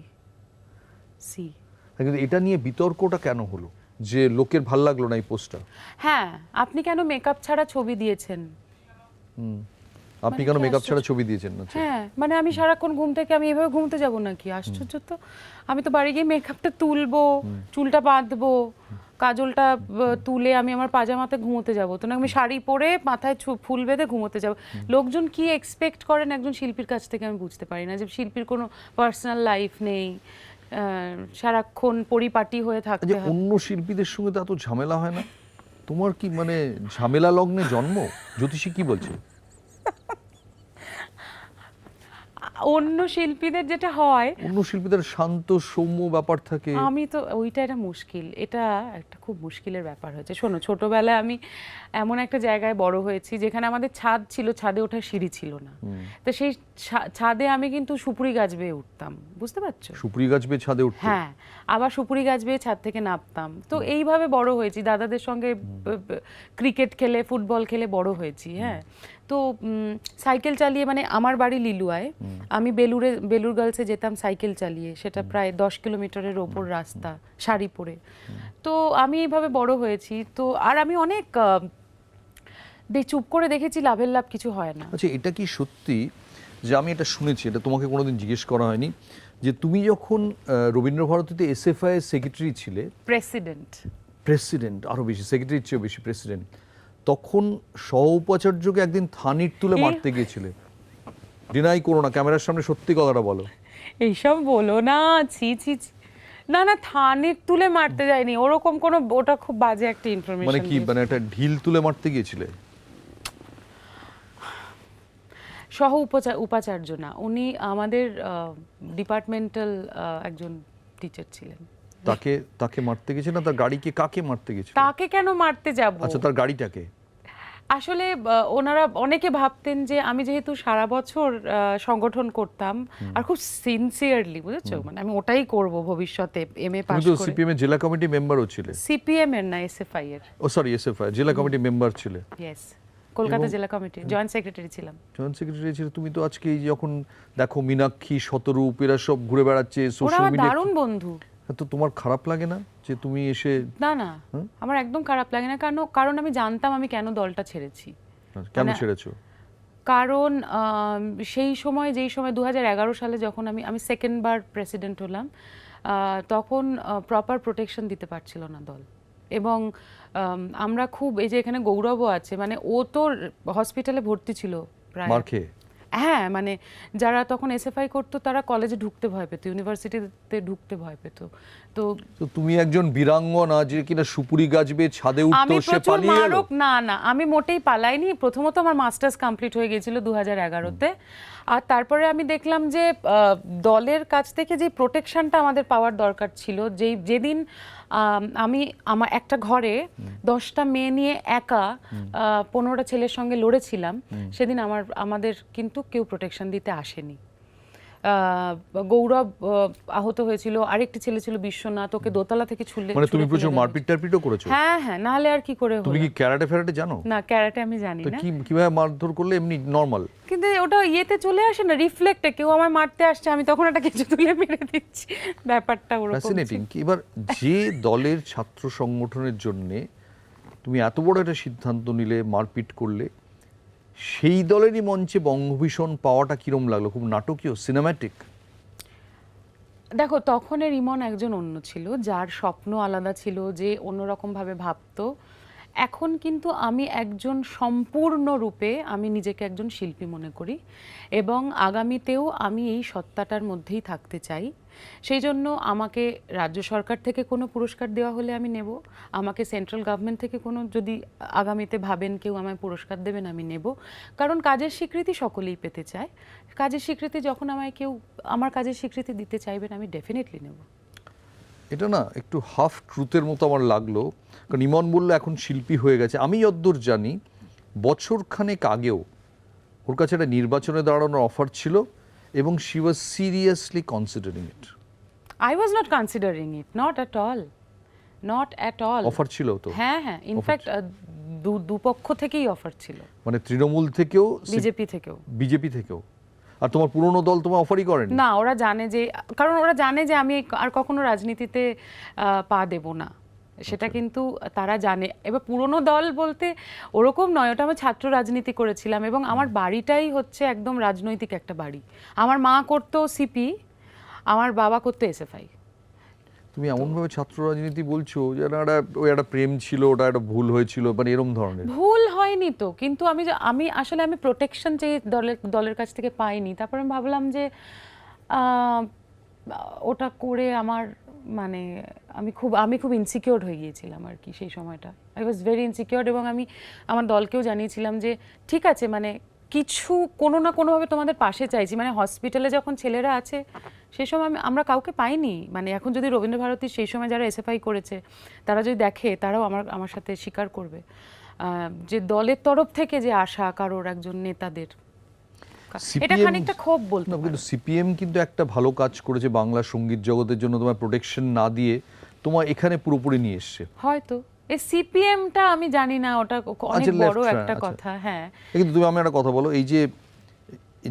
সি। কিন্তু এটা নিয়ে বিতর্কটা কেন হলো, যে লোকের ভাল লাগলো না এই পোস্টটা? হ্যাঁ, আপনি কেন মেকআপ ছাড়া ছবি দিয়েছেন? আপনি কেন মেকআপ ছাড়া ছবি দিয়েছেন? আচ্ছা, হ্যাঁ, মানে আমি সারাক্ষণ ঘুম থেকে আমি এভাবে ঘুমতে যাব নাকি? আশ্চর্য তো। আমি তো বাড়ি গিয়ে মেকআপটা তুলবো, চুলটা বাঁধবো, কাজলটা তুলে আমি আমার পাজামাতে ঘুমোতে যাব। তো না, আমি শাড়ি পরে মাথায় ফুল বেঁধে ঘুমোতে যাব। লোকজন কি এক্সপেক্ট করেন একজন শিল্পীর কাছ থেকে আমি বুঝতে পারি না। যে শিল্পীর কোনো পার্সোনাল লাইফ নেই, সারাক্ষণ পরিপাটি হয়ে থাকতে যে হয়। অন্য শিল্পীদের সঙ্গে তো এত ঝামেলা হয় না? তোমার কি মানে ঝামেলা লগ্নে জন্ম? জ্যোতিষী কি বলছে? অন্য শিল্পীদের যেটা হয়, অন্য শিল্পীদের শান্ত সৌম্য ব্যাপার থাকে। আমি তো ওইটা একটা মুশকিল, এটা একটা খুব মুশকিলের ব্যাপার হয়েছে। শোনো, ছোটবেলায় আমি এমন একটা জায়গায় বড় হয়েছি যেখানে আমাদের ছাদ ছিল, ছাদে ওঠার সিঁড়ি ছিল না। তো সেই ছাদে আমি কিন্তু সুপুরি গাছ বেয়ে উঠতাম, বুঝতে পারছো? সুপুরি গাছ বেয়ে ছাদে উঠতে? হ্যাঁ, আবার সুপুরি গাছ বেয়ে ছাদ থেকে নামতাম। তো এইভাবে বড় হয়েছি, দাদাদের সঙ্গে ক্রিকেট খেলে, ফুটবল খেলে বড় হয়েছি। হ্যাঁ, তো সাইকেল চালিয়ে, মানে আমার বাড়ি লিলুয়ায়, আমি বেলুর গার্লসে যেতাম সাইকেল চালিয়ে, সেটা প্রায় 10 কিলোমিটারের ওপর রাস্তা, শাড়ি পরে। তো আমি এইভাবে বড় হয়েছি। তো আর আমি অনেক চুপ করে দেখেছি, লাভের লাভ কিছু হয় না। আচ্ছা, এটা কি সত্যি যে, আমি এটা শুনেছি, এটা তোমাকে কোনোদিন জিজ্ঞেস করা হয়নি, যে তুমি যখন রবীন্দ্রভারতীতে এসএফআই এর সেক্রেটারি ছিলে, প্রেসিডেন্ট আরো বেশি, সেক্রেটারির চেয়েও বেশি প্রেসিডেন্ট, তখন সহ উপাচার্যকে একদিন থানির তুলে মারতে গিয়েছিলে। ডিনাই করো না, ক্যামেরার সামনে সত্যি কথাটা বলো। এইসব বলো না, ছি ছি ছি। না না, থানির তুলে মারতে যায়নি, ওরকম কোনো, ওটা খুব বাজে একটা মানে ইনফরমেশন। কি, মানে একটা ঢিল তুলে মারতে গিয়েছিলে? সহ উপাচার্য না, উনি আমাদের ডিপার্টমেন্টাল একজন টিচার ছিলেন। তাকে মারতে গেছে না, তার গাড়িকে, কাকে মারতে গেছে? তাকে কেন মারতে যাব? আচ্ছা, তার গাড়িটাকে? আসলে ওনারা অনেকে ভাবতেন যে আমি যেহেতু সারা বছর সংগঠন করতাম আর খুব সিনসিয়ারলি, বুঝেছো, মানে আমি ওটাই করব ভবিষ্যতে এমএ পাস তুমি তো করে। সিপিএম এর জেলা কমিটি মেম্বারও ছিলে। সিপিএম এর না, এসএফআই এর। ও সরি, এসএফআই জেলা কমিটি মেম্বার ছিলে। ইয়েস, কলকাতা জেলা কমিটি জয়েন্ট সেক্রেটারি ছিলাম। জয়েন্ট সেক্রেটারি ছিল। তুমি তো আজকে এই যখন দেখো মীনাক্ষী, শতরূপ, এরা সব ঘুরে বেড়াচ্ছে ওরা সোশ্যাল আমার মিডিয়া, দারুণ বন্ধু। তো তোমার খারাপ লাগে না যে তুমি এসে? না না, আমার একদম খারাপ লাগে না, কারণ আমি জানতাম আমি কেন দলটা ছেড়েছি। কেন মানে ছেড়েছো? কারণ সেই সময়, যেই সময় 2011 সালে যখন আমি সেকেন্ড বার প্রেসিডেন্ট হলাম, তখন প্রপার প্রোটেকশন দিতে পারছিল না দল। এবং আমরা খুব, এই যে এখানে গৌরবও আছে, মানে ও তো হসপিটালে ভর্তি ছিল প্রায়। মার খেয়ে? হ্যাঁ, মানে যারা তখন এসএফআই করতো তারা কলেজে ঢুকতে ভয় পেত, ইউনিভার্সিটিতে ঢুকতে ভয় পেত। তো তুমি একজন বীরাঙ্গনা যে কিনা সুপুরি গাছ বেয়ে ছাদে উঠতো, আমি সে প্রচুর পালিয়ে গেল? মারক, না না, আমি মোটেই পালাইনি। প্রথমত আমার মাস্টার্স কমপ্লিট হয়ে গিয়েছিল 2011-তে, আর তারপরে আমি দেখলাম যে দলের কাছ থেকে যে প্রোটেকশনটা আমাদের পাওয়ার দরকার ছিল, যেদিন আমি আমার একটা ঘরে 10টা মেয়ে নিয়ে একা 15টা ছেলের সঙ্গে লড়েছিলাম, সেদিন আমাদের কিন্তু কেউ প্রোটেকশন দিতে আসেনি। গৌরব আহত হয়েছিল, আরেকটি ছেলে ছিল বিশ্বনাথ, ওকে দোতলা থেকে ছুঁড়ে। মানে তুমি প্রচুর মারপিট টারপিটও করেছো? হ্যাঁ হ্যাঁ, নাহলে আর কি করে হলো? তুমি কি ক্যারাটে ফেরাটে জানো? না, ক্যারাটে আমি জানি তো না। কিভাবে মারধর করলে? এমনি নরমাল? কিন্তু ওটা ইয়েতে চলে আসে না, রিফ্লেক্টে, কেউ আমায় মারতে আসছে, আমি তখন একটা কিছু তুলে মেরে দিচ্ছি, ব্যাপারটা ওরকম। ফ্যাসিনেটিং। এবার যে দলের ছাত্র সংগঠনের জন্য তুমি এত বড় একটা সিদ্ধান্ত নিলে, মারপিট করলে, সেই দলেরই মঞ্চে বঙ্গভূষণ পাওয়াটা কিরম লাগলো? খুব নাটকীয়, সিনেম্যাটিক? দেখো, তখনের ইমন একজন অন্য ছিল, যার স্বপ্ন আলাদা ছিল, যে অন্যরকমভাবে ভাবতো। এখন কিন্তু আমি একজন সম্পূর্ণরূপে, আমি নিজেকে একজন শিল্পী মনে করি, এবং আগামীতেও আমি এই সত্তাটার মধ্যেই থাকতে চাই। সেই জন্য আমাকে রাজ্য সরকার থেকে কোনো পুরস্কার দেওয়া হলে আমি নেব, আমাকে সেন্ট্রাল গভর্নমেন্ট থেকে কোনো, যদি আগামীতে ভাবেন কেউ আমায় পুরস্কার দেবেন, আমি নেব। কারণ কাজের স্বীকৃতি সকলেই পেতে চায়। কাজের স্বীকৃতি যখন আমায় কেউ আমার কাজের স্বীকৃতি দিতে চাইবেন, আমি ডেফিনেটলি নেব। এটা না একটু হাফ ট্রুথের মতো আমার লাগলো, কারণ ইমন বললো এখন শিল্পী হয়ে গেছে। আমি যতদূর জানি বছরখানেক আগেও ওর কাছে একটা নির্বাচনে দাঁড়ানোর অফার ছিল, এবং she was seriously considering it. I was not considering it, not at all, not at all. Offer ছিল তো? হ্যাঁ হ্যাঁ, ইনফ্যাক্ট দুপক্ষ থেকেই অফার ছিল, মানে তৃণমূল থেকেও, বিজেপি থেকেও। আর তোমার পুরনো দল তোমার অফারই করেনি? না, ওরা জানে যে, কারণ ওরা জানে যে আমি আর কখনো রাজনীতিতে পা দেব না, সেটা কিন্তু তারা জানে। এবার পুরনো দল বলতে ওরকম নয়, ওটা আমি ছাত্র রাজনীতি করেছিলাম, এবং আমার বাড়িটাই হচ্ছে একদম রাজনৈতিক একটা বাড়ি। আমার মা করতো সিপি, আমার বাবা করতো এসএফআই। তুমি এমনভাবে ছাত্র রাজনীতি বলছো যেন ওই একটা প্রেম ছিল, ওটা একটা ভুল হয়েছিল, মানে এরম ধরনের। ভুল হয়নি তো, কিন্তু আমি আসলে আমি প্রোটেকশন যে দলের কাছ থেকে পাইনি, তারপর আমি ভাবলাম যে ওটা করে আমার মানে আমি খুব ইনসিকিউর হয়ে গিয়েছিলাম আর কি সেই সময়টা। আই ওয়াজ ভেরি ইনসিকিউর, এবং আমি আমার দলকেও জানিয়েছিলাম যে ঠিক আছে, মানে কিছু কোনো না কোনোভাবে তোমাদের পাশে চাইছি। মানে হসপিটালে যখন ছেলেরা আছে সেই সময় আমরা কাউকে পাইনি। মানে এখন যদি রবীন্দ্রভারতী সেই সময় যারা এসএফআই করেছে তারা যদি দেখে, তারাও আমার সাথে স্বীকার করবে যে দলের তরফ থেকে যে আশা কারোর একজন নেতাদের, এটা CPM খানিকটা ক্ষোভ বলতে না, পারো। কিন্তু সিপিএম কিন্তু একটা ভালো কাজ করেছে বাংলা সঙ্গীত জগতের জন্য, তোমার প্রোটেকশন না দিয়ে তোমার এখানে পুরোপুরি নিয়ে এসছে। হয়তো এই সিপিএমটা আমি জানি না, ওটা অনেক আচ্ছা, left বড় hand, একটা আচ্ছা। কথা। হ্যাঁ, কিন্তু তুমি আমি একটা কথা বলো, এই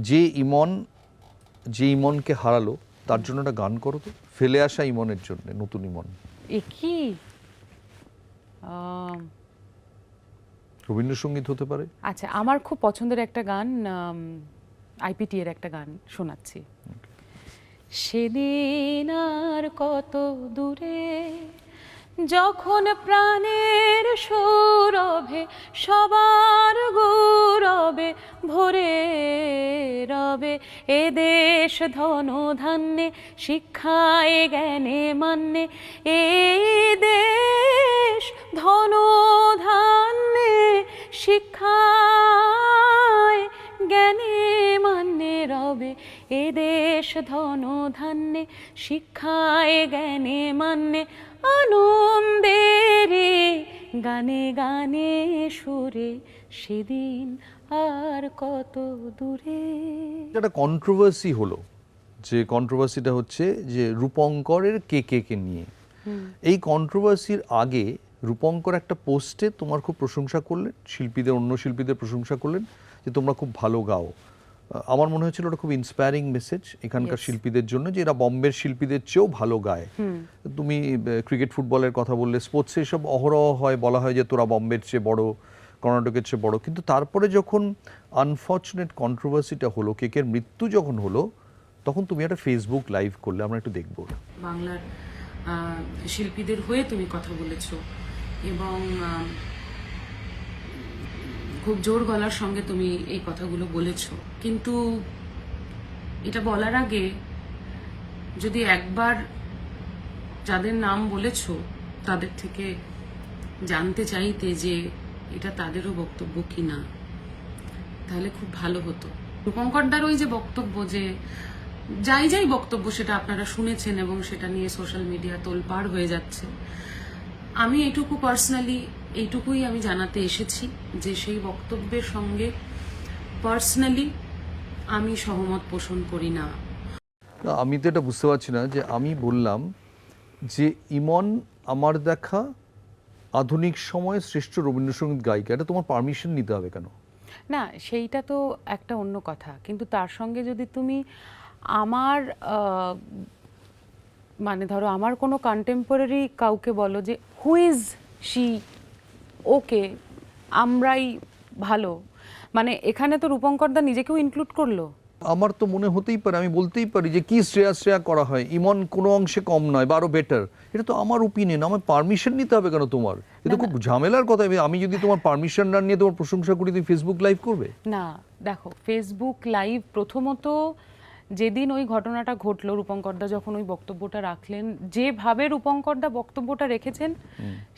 যে ইমনকে হারালো তার জন্য একটা গান করো তো, ফেলে আসা ইমনের জন্য, নতুন ইমন। এ কি রবীন্দ্রসঙ্গীত হতে পারে। আচ্ছা, আমার খুব পছন্দের একটা গান, আইপিটি এর একটা গান শোনাচ্ছি। সেদিন আর কত দূরে, যখন প্রাণের সৌরভে সবার গৌরবে ভরে রবে এ দেশ ধন ধান্যে শিক্ষায় জ্ঞানে মান্যে, এই দেশ ধন ধান্যে শিক্ষায় জ্ঞানে মান্যে রবে, এ দেশ ধন ধান্যে শিক্ষায় জ্ঞানে মান্যে, আনন্দের গানে গানে সুরে সেদিন আর কত দূরে। একটা কন্ট্রোভার্সি হলো, যে কন্ট্রোভার্সিটা হচ্ছে যে রূপঙ্করের কে নিয়ে। এই কন্ট্রোভার্সির আগে রূপঙ্কর একটা পোস্টে তোমার খুব প্রশংসা করলেন, অন্য শিল্পীদের প্রশংসা করলেন যে তোমরা খুব ভালো গাও। আমার মনে হয়েছিল ওটা খুব ইন্সপায়ারিং মেসেজ এখানকার শিল্পীদের জন্য, যে এরা বম্বের শিল্পীদের চেয়েও ভালো গায়। তুমি ক্রিকেট ফুটবলের কথা বললে, স্পোর্টসে এসব অহরহ হয়, বলা হয় যে তোরা বম্বের চেয়ে বড়, কর্ণাটকের চেয়ে বড়। কিন্তু তারপরে যখন আনফর্চুনেট কন্ট্রোভার্সিটা হলো, কেকের মৃত্যু যখন হলো, তখন তুমি একটা ফেসবুক লাইভ করলে, আমরা একটু দেখবো। বাংলার শিল্পীদের হয়ে তুমি কথা বলেছো, এবং খুব জোর গলার সঙ্গে তুমি এই কথাগুলো বলেছো। কিন্তু এটা বলার আগে যদি একবার যাদের নাম বলেছো তাদের থেকে জানতে চাইতে যে এটা তাদেরও বক্তব্য কিনা, তাহলে খুব ভালো হতো। রূপঙ্করদার ওই যে বক্তব্য, যে যাই বক্তব্য সেটা আপনারা শুনেছেন এবং সেটা নিয়ে সোশ্যাল মিডিয়া তোলপাড় হয়ে যাচ্ছে, আমি এইটুকুই আমি জানাতে এসেছি যে সেই বক্তব্যের সঙ্গে পার্সোনালি আমি সহমত পোষণ করি না। আমি তো এটা বুঝতে পারছি না, যে আমি বললাম যে ইমন আমার দেখা আধুনিক সময়ের শ্রেষ্ঠ রবীন্দ্রসঙ্গীত গায়িকা, এটা তোমার পারমিশন নিতে হবে কেন? না, সেইটা তো একটা অন্য কথা, কিন্তু তার সঙ্গে যদি তুমি আমার মানে ধরো আমার কোনো কন্টেম্পোরারি কাউকে বলো যে হু ইজ শি, ওকে আমরাই ভালো, মানে এখানে তো রূপঙ্করদা নিজেকেও ইনক্লুড করলো। আমার তো মনে হতেই পারে, আমি বলতেই পারি যে কি শ্রেয়া করা হয়, ইমন কোনো অংশে কম নয় বা আরো বেটার। এটা তো আমার ওপিনিয়ন, আমার পারমিশন নিতে হবে কেন তোমার? এটা খুব ঝামেলার কথা। আমি যদি তোমার পারমিশন না নিয়ে তোমার প্রশংসা করি, তুমি ফেসবুক লাইভ করবে? না দেখো, ফেসবুক লাইভ প্রথমত যেদিন ওই ঘটনাটা ঘটলো, রূপঙ্করদা যখন ওই বক্তব্যটা রাখলেন, যেভাবে রূপঙ্করদা বক্তব্যটা রেখেছেন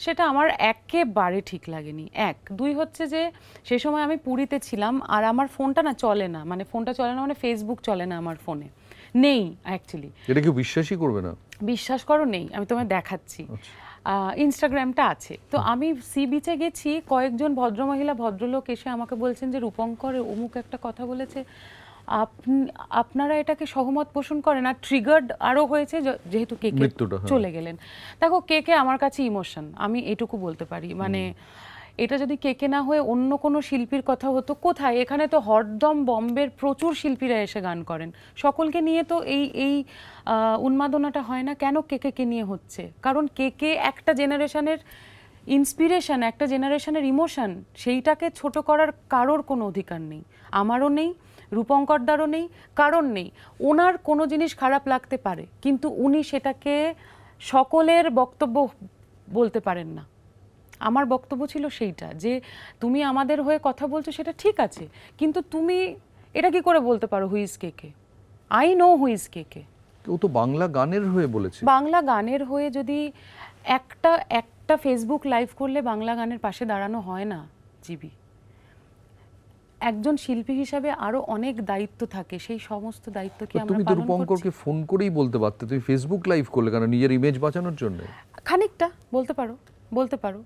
সেটা আমার একেবারে ঠিক লাগেনি। দুই হচ্ছে যে সেই সময় আমি পুরীতে ছিলাম, আর আমার ফোনটা না চলে না, মানে ফোনটা চলে না মানে ফেসবুক চলে না আমার ফোনে, নেই অ্যাকচুয়ালি। এটা কেউ বিশ্বাসই করবে না। বিশ্বাস করো, নেই, আমি তোমায় দেখাচ্ছি। ইনস্টাগ্রামটা আছে। তো আমি সি বিচে গেছি, কয়েকজন ভদ্রমহিলা ভদ্রলোক এসে আমাকে বলছেন যে রূপঙ্কর অমুক একটা কথা বলেছে, আপনারা এটাকে সহমত পোষণ করেন। আর ট্রিগার্ড আরও হয়েছে যেহেতু কেকে চলে গেলেন। দেখো, কেকে আমার কাছে ইমোশন, আমি এটুকু বলতে পারি। মানে এটা যদি কেকে না হয়ে অন্য কোনো শিল্পীর কথা হতো, কোথায়, এখানে তো হরদম বম্বের প্রচুর শিল্পীরা এসে গান করেন, সকলকে নিয়ে তো এই উন্মাদনাটা হয় না। কেন কেকে নিয়ে হচ্ছে? কারণ কেকে একটা জেনারেশনের ইন্সপিরেশন, একটা জেনারেশনের ইমোশন, সেইটাকে ছোট করার কারোর কোনো অধিকার নেই, আমারও নেই, রূপঙ্করদারও নেই, কারণ নেই। ওনার কোনো জিনিস খারাপ লাগতে পারে, কিন্তু উনি সেটাকে সকলের বক্তব্য বলতে পারেন না। আমার বক্তব্য ছিল সেইটা, যে তুমি আমাদের হয়ে কথা বলছো সেটা ঠিক আছে, কিন্তু তুমি এটা কি করে বলতে পারো হু ইজ কেকে? আই নো হু ইজ কেকে, ও তো বাংলা গানের হয়ে বলেছে। বাংলা গানের হয়ে যদি একটা ফেসবুক লাইভ করলে বাংলা গানের পাশে দাঁড়ানো হয় না জিবি। একজন শিল্পী হিসাবে আরো অনেক দায়িত্ব থাকে, সেই সমস্ত দায়িত্ব কি আমরা তুমি তো পালন রূপঙ্করকে করছি? ফোন করেই বলতে পারতে, তুমি ফেসবুক লাইভ করলে কেন? নিজের ইমেজ বাঁচানোর জন্য? খানিকটা বলতে পারো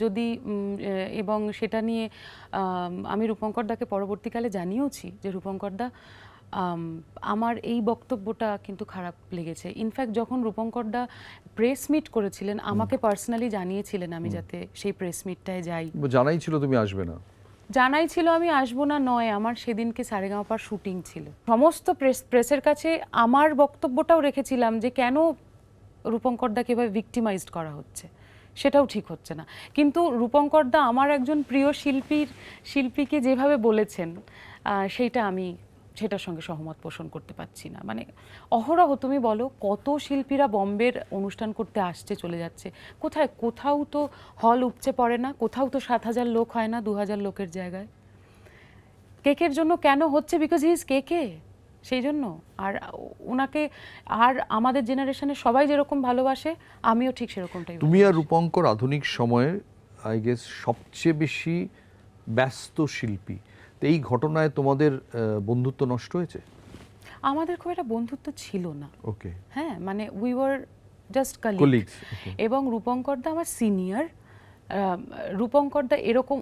যদি এবং সেটা নিয়ে আমি রূপঙ্কর দাকে পরবর্তীকালে জানিয়েওছি যে রূপঙ্কর দা আমার এই বক্তব্যটা কিন্তু খারাপ লেগেছে। ইনফ্যাক্ট যখন রূপঙ্কর দা প্রেস মিট করেছিলেন আমাকে পার্সোনালি জানিয়েছিলেন আমি যাতে সেই প্রেস মিটটায় যাই। জানাই ছিল তুমি আসবে না। জানাই ছিল আমি আসবো না নয়, আমার সেদিনকে সারেগামাপার শুটিং ছিল। সমস্ত প্রেসের কাছে আমার বক্তব্যটাও রেখেছিলাম যে কেন রূপঙ্কর দাকে এভাবে ভিক্টিমাইজড করা হচ্ছে, সেটাও ঠিক হচ্ছে না। কিন্তু রূপঙ্কর দা আমার একজন প্রিয় শিল্পীকে যেভাবে বলেছেন আমি সেটার সঙ্গে সহমত পোষণ করতে পারছি না। মানে অহরহ তুমি বলো কত শিল্পীরা বম্বের অনুষ্ঠান করতে আসছে চলে যাচ্ছে, কোথাও তো হল উপচে পড়ে না, কোথাও তো 7,000 লোক হয় না 2,000 লোকের জায়গায়। কেকের জন্য কেন হচ্ছে? বিকজ হি ইজ কেকে, সেই জন্য। আর ওনাকে আর আমাদের জেনারেশনে সবাই যেরকম ভালোবাসে আমিও ঠিক সেরকমটাই। তুমি আর রূপঙ্কর আধুনিক সময়ের আই গেস সবচেয়ে বেশি ব্যস্ত শিল্পী। তো এই ঘটনায় তোমাদের বন্ধুত্ব নষ্ট হয়েছে? আমাদের খুব একটা বন্ধুত্ব ছিল না। ওকে। হ্যাঁ, মানে we were just Colleagues, colleagues. okay. এবং রূপঙ্কর দা আমার সিনিয়র। রূপঙ্কর দা এরকম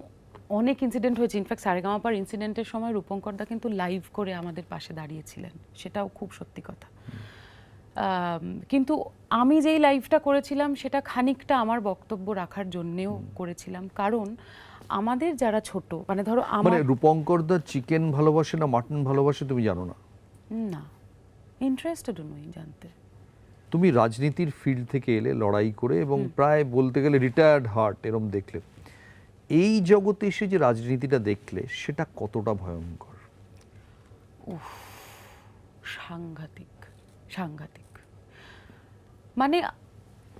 অনেক ইনসিডেন্ট হয়েছে। ইনফ্যাক্ট সারেগামাপার ইনসিডেন্টের সময় রূপঙ্কর দা কিন্তু লাইভ করে আমাদের পাশে দাঁড়িয়েছিলেন, সেটাও খুব সত্যি কথা। কিন্তু আমি যেই লাইভটা করেছিলাম সেটা খানিকটা আমার বক্তব্য রাখার জন্যেও করেছিলাম, কারণ আমাদের যারা ছোট, মানে ধরো মানে আমার রূপঙ্কর দা চিকেন ভালোবাসে না মাটন ভালোবাসে তুমি জানো না? না, ইন্টারেস্টেড নই জানতে। তুমি রাজনীতির ফিল্ড থেকে এলে লড়াই করে এবং প্রায় বলতে গেলে রিটায়ার্ড হার্ট এরম দেখলে, এই জগতে এসে যে রাজনীতিটা দেখলে সেটা কতটা ভয়ঙ্কর? সাংঘাতিক। মানে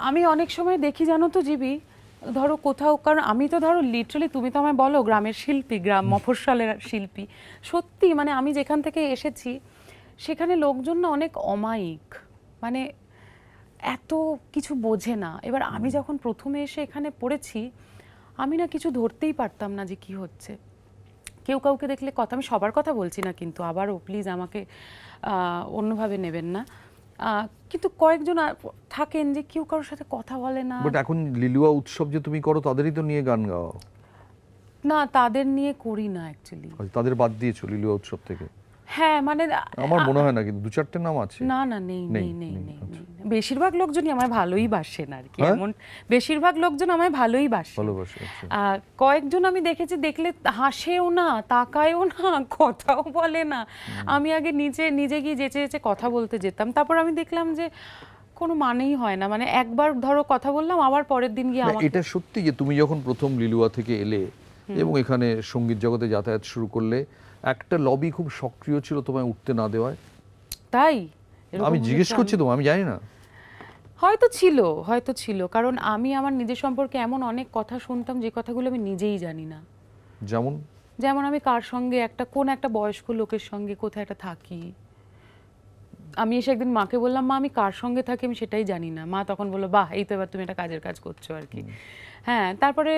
আমি অনেক সময় দেখি জানো তো জিবি, ধরো কোথাও, কারণ আমি তো ধরো লিটারালি, তুমি তো আমায় বলো গ্রামের শিল্পী, গ্রাম মফস্বলের শিল্পী, সত্যি মানে আমি যেখান থেকে এসেছি সেখানে লোকজন না অনেক অমায়িক, মানে এত কিছু বোঝে না। এবার আমি যখন প্রথমে এসে এখানে পড়েছি আমি না কিছু ধরতেই পারতাম না যে কি হচ্ছে। কেউ কাউকে দেখলে কথা, আমি সবার কথা বলছি না কিন্তু, আবারও প্লিজ আমাকে অন্যভাবে নেবেন না, কিন্তু কয়েকজন থাকেন যে কেউ কারোর সাথে কথা বলে না। বাট এখন লিলুয়া উৎসব যে তুমি করো তাদেরই তো নিয়ে গান গাও। না, তাদের নিয়ে করি না অ্যাকচুয়ালি। তাদের বাদ দিয়েছো লিলুয়া উৎসব থেকে? হ্যাঁ, মানে আমার মনে হয় না, কিন্তু 2-4টে নাম আছে। না নেই। বেশিরভাগ লোকজনই আমায় ভালোই বাসেন আর কি, হ্যাঁ? এমন বেশিরভাগ লোকজন আমায় ভালোই বাসে। ভালোবাসে, আচ্ছা। কয়েকজন আমি দেখেছি, দেখলে হাসেও না, তাকায়ও না, কথাও বলে না। আমি আগে নিজে গিয়ে যেচে কথা বলতে যেতাম, তারপর আমি দেখলাম যে কোনো মানেই হয় না। মানে একবার ধরো কথা বললাম, আবার পরের দিন গিয়ে না, আমাকে এটা সত্যি যে তুমি যখন প্রথম লিলুয়া থেকে এলে এবং এখানে সঙ্গীত জগতে যাতায়াত শুরু করলে, একটা লবি খুব সক্রিয় ছিল তোমায় উঠতে না দেওয়ায়। তাই এরকম আমি হলে জিজ্ঞেস তো করছি তো, আমি জানি না। হয়তো ছিল, কারণ আমি আমার নিজের সম্পর্কে এমন অনেক কথা শুনতাম যে কথাগুলো আমি নিজেই জানি না। যেমন আমি কার সঙ্গে কোন একটা বয়স্ক লোকের সঙ্গে কোথায় একটা থাকি, আমি এসে একদিন মাকে বললাম, মা আমি কার সঙ্গে থাকি আমি সেটাই জানি না। মা তখন বললো, বাহ, এই তো এবার তুমি একটা কাজের কাজ করছো আর কি। হ্যাঁ, তারপরে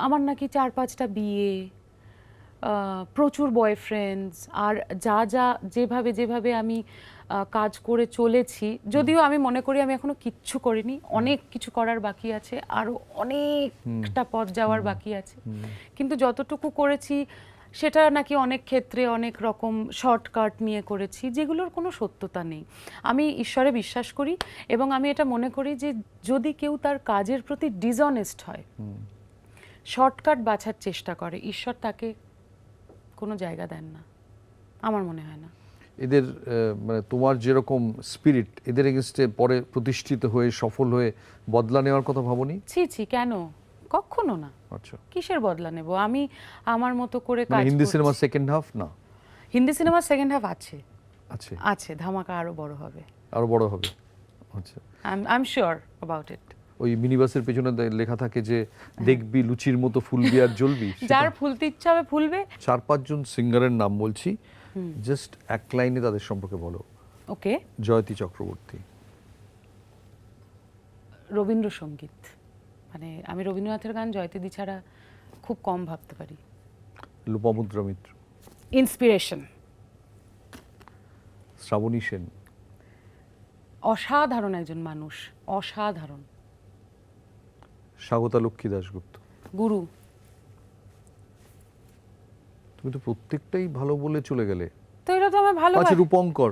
আমার নাকি 4-5টা বিয়ে, প্রচুর বয়ফ্রেন্ডস, আর যেভাবে আমি কাজ করে চলেছি, যদিও আমি মনে করি আমি এখনো কিচ্ছু করিনি, অনেক কিছু করার বাকি আছে, আরো অনেকটা পথ যাওয়ার বাকি আছে, কিন্তু যতটুকু করেছি সেটা নাকি অনেক ক্ষেত্রে অনেক রকম শর্টকাট নিয়ে করেছি, যেগুলোর কোনো সত্যতা নেই। আমি ঈশ্বরে বিশ্বাস করি এবং আমি এটা মনে করি যে যদি কেউ তার কাজের প্রতি ডিসঅনেস্ট হয়, শর্টকাট বাছার চেষ্টা করে, ঈশ্বর তাকে কোনো জায়গা দেন না, আমার মনে হয় না। এদের মানে তোমার যেরকম স্পিরিট, এদের এগেনস্টে পরে প্রতিষ্ঠিত হয়ে সফল হয়ে বদলা নেওয়ার কথা ভাবনি? ছি, কেন, কখনো না। আচ্ছা, কিসের বদলা নেব? আমি আমার মতো করে কাজ হিন্দি করছি। সিনেমার সেকেন্ড হাফ না? হিন্দি সিনেমার সেকেন্ড হাফ আছে, ধামাকা আরো বড় হবে। আরো বড় হবে? আচ্ছা, I am sure about it. ওই মিনিবাসের পেছনে লেখা থাকে যে দেখবি লুচির মতো ফুলবি আর জ্বলবি। যার ফুলতে ইচ্ছা হবে ফুলবে। 4-5 জন সিঙ্গারের নাম বলছি, জাস্ট এক লাইনে তাদের সম্পর্কে বলো। ওকে, জয়তী চক্রবর্তী। রবীন্দ্রসঙ্গীত, মানে আমি রবীন্দ্রনাথের গান জয়তীদি ছাড়া খুব কম ভাবতে পারি। লোপামুদ্রা মিত্র। ইন্সপিরেশন। শ্রাবণী সেন। অসাধারণ একজন মানুষ, অসাধারণ। স্বাগতা লক্ষ্মী দাশগুপ্ত। গুরু। তুমি তো প্রত্যেকটাই ভালো বলে চলে গেলে। তো এটা তো আমার ভালো। আচ্ছা, রূপঙ্কর।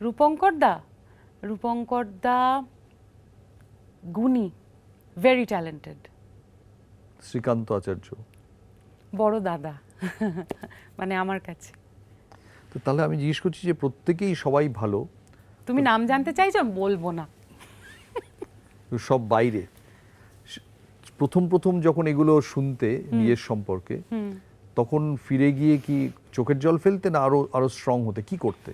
রূপঙ্কর দা, রূপঙ্কর দা গুণী, ভেরি ট্যালেন্টেড। শ্রীকান্ত আচার্য। বড় দাদা মানে আমার কাছে। তো তাহলে আমি জিজ্ঞেস করছি যে প্রত্যেকেই সবাই ভালো, তুমি নাম জানতে চাইছো? বলবো না। সব বাইরে। প্রথম প্রথম যখন এগুলো শুনতে বিয়ের সম্পর্কে, তখন ফিরে গিয়ে কি চোখের জল ফেলতে, না আরো আরো স্ট্রং হতে, কি করতে?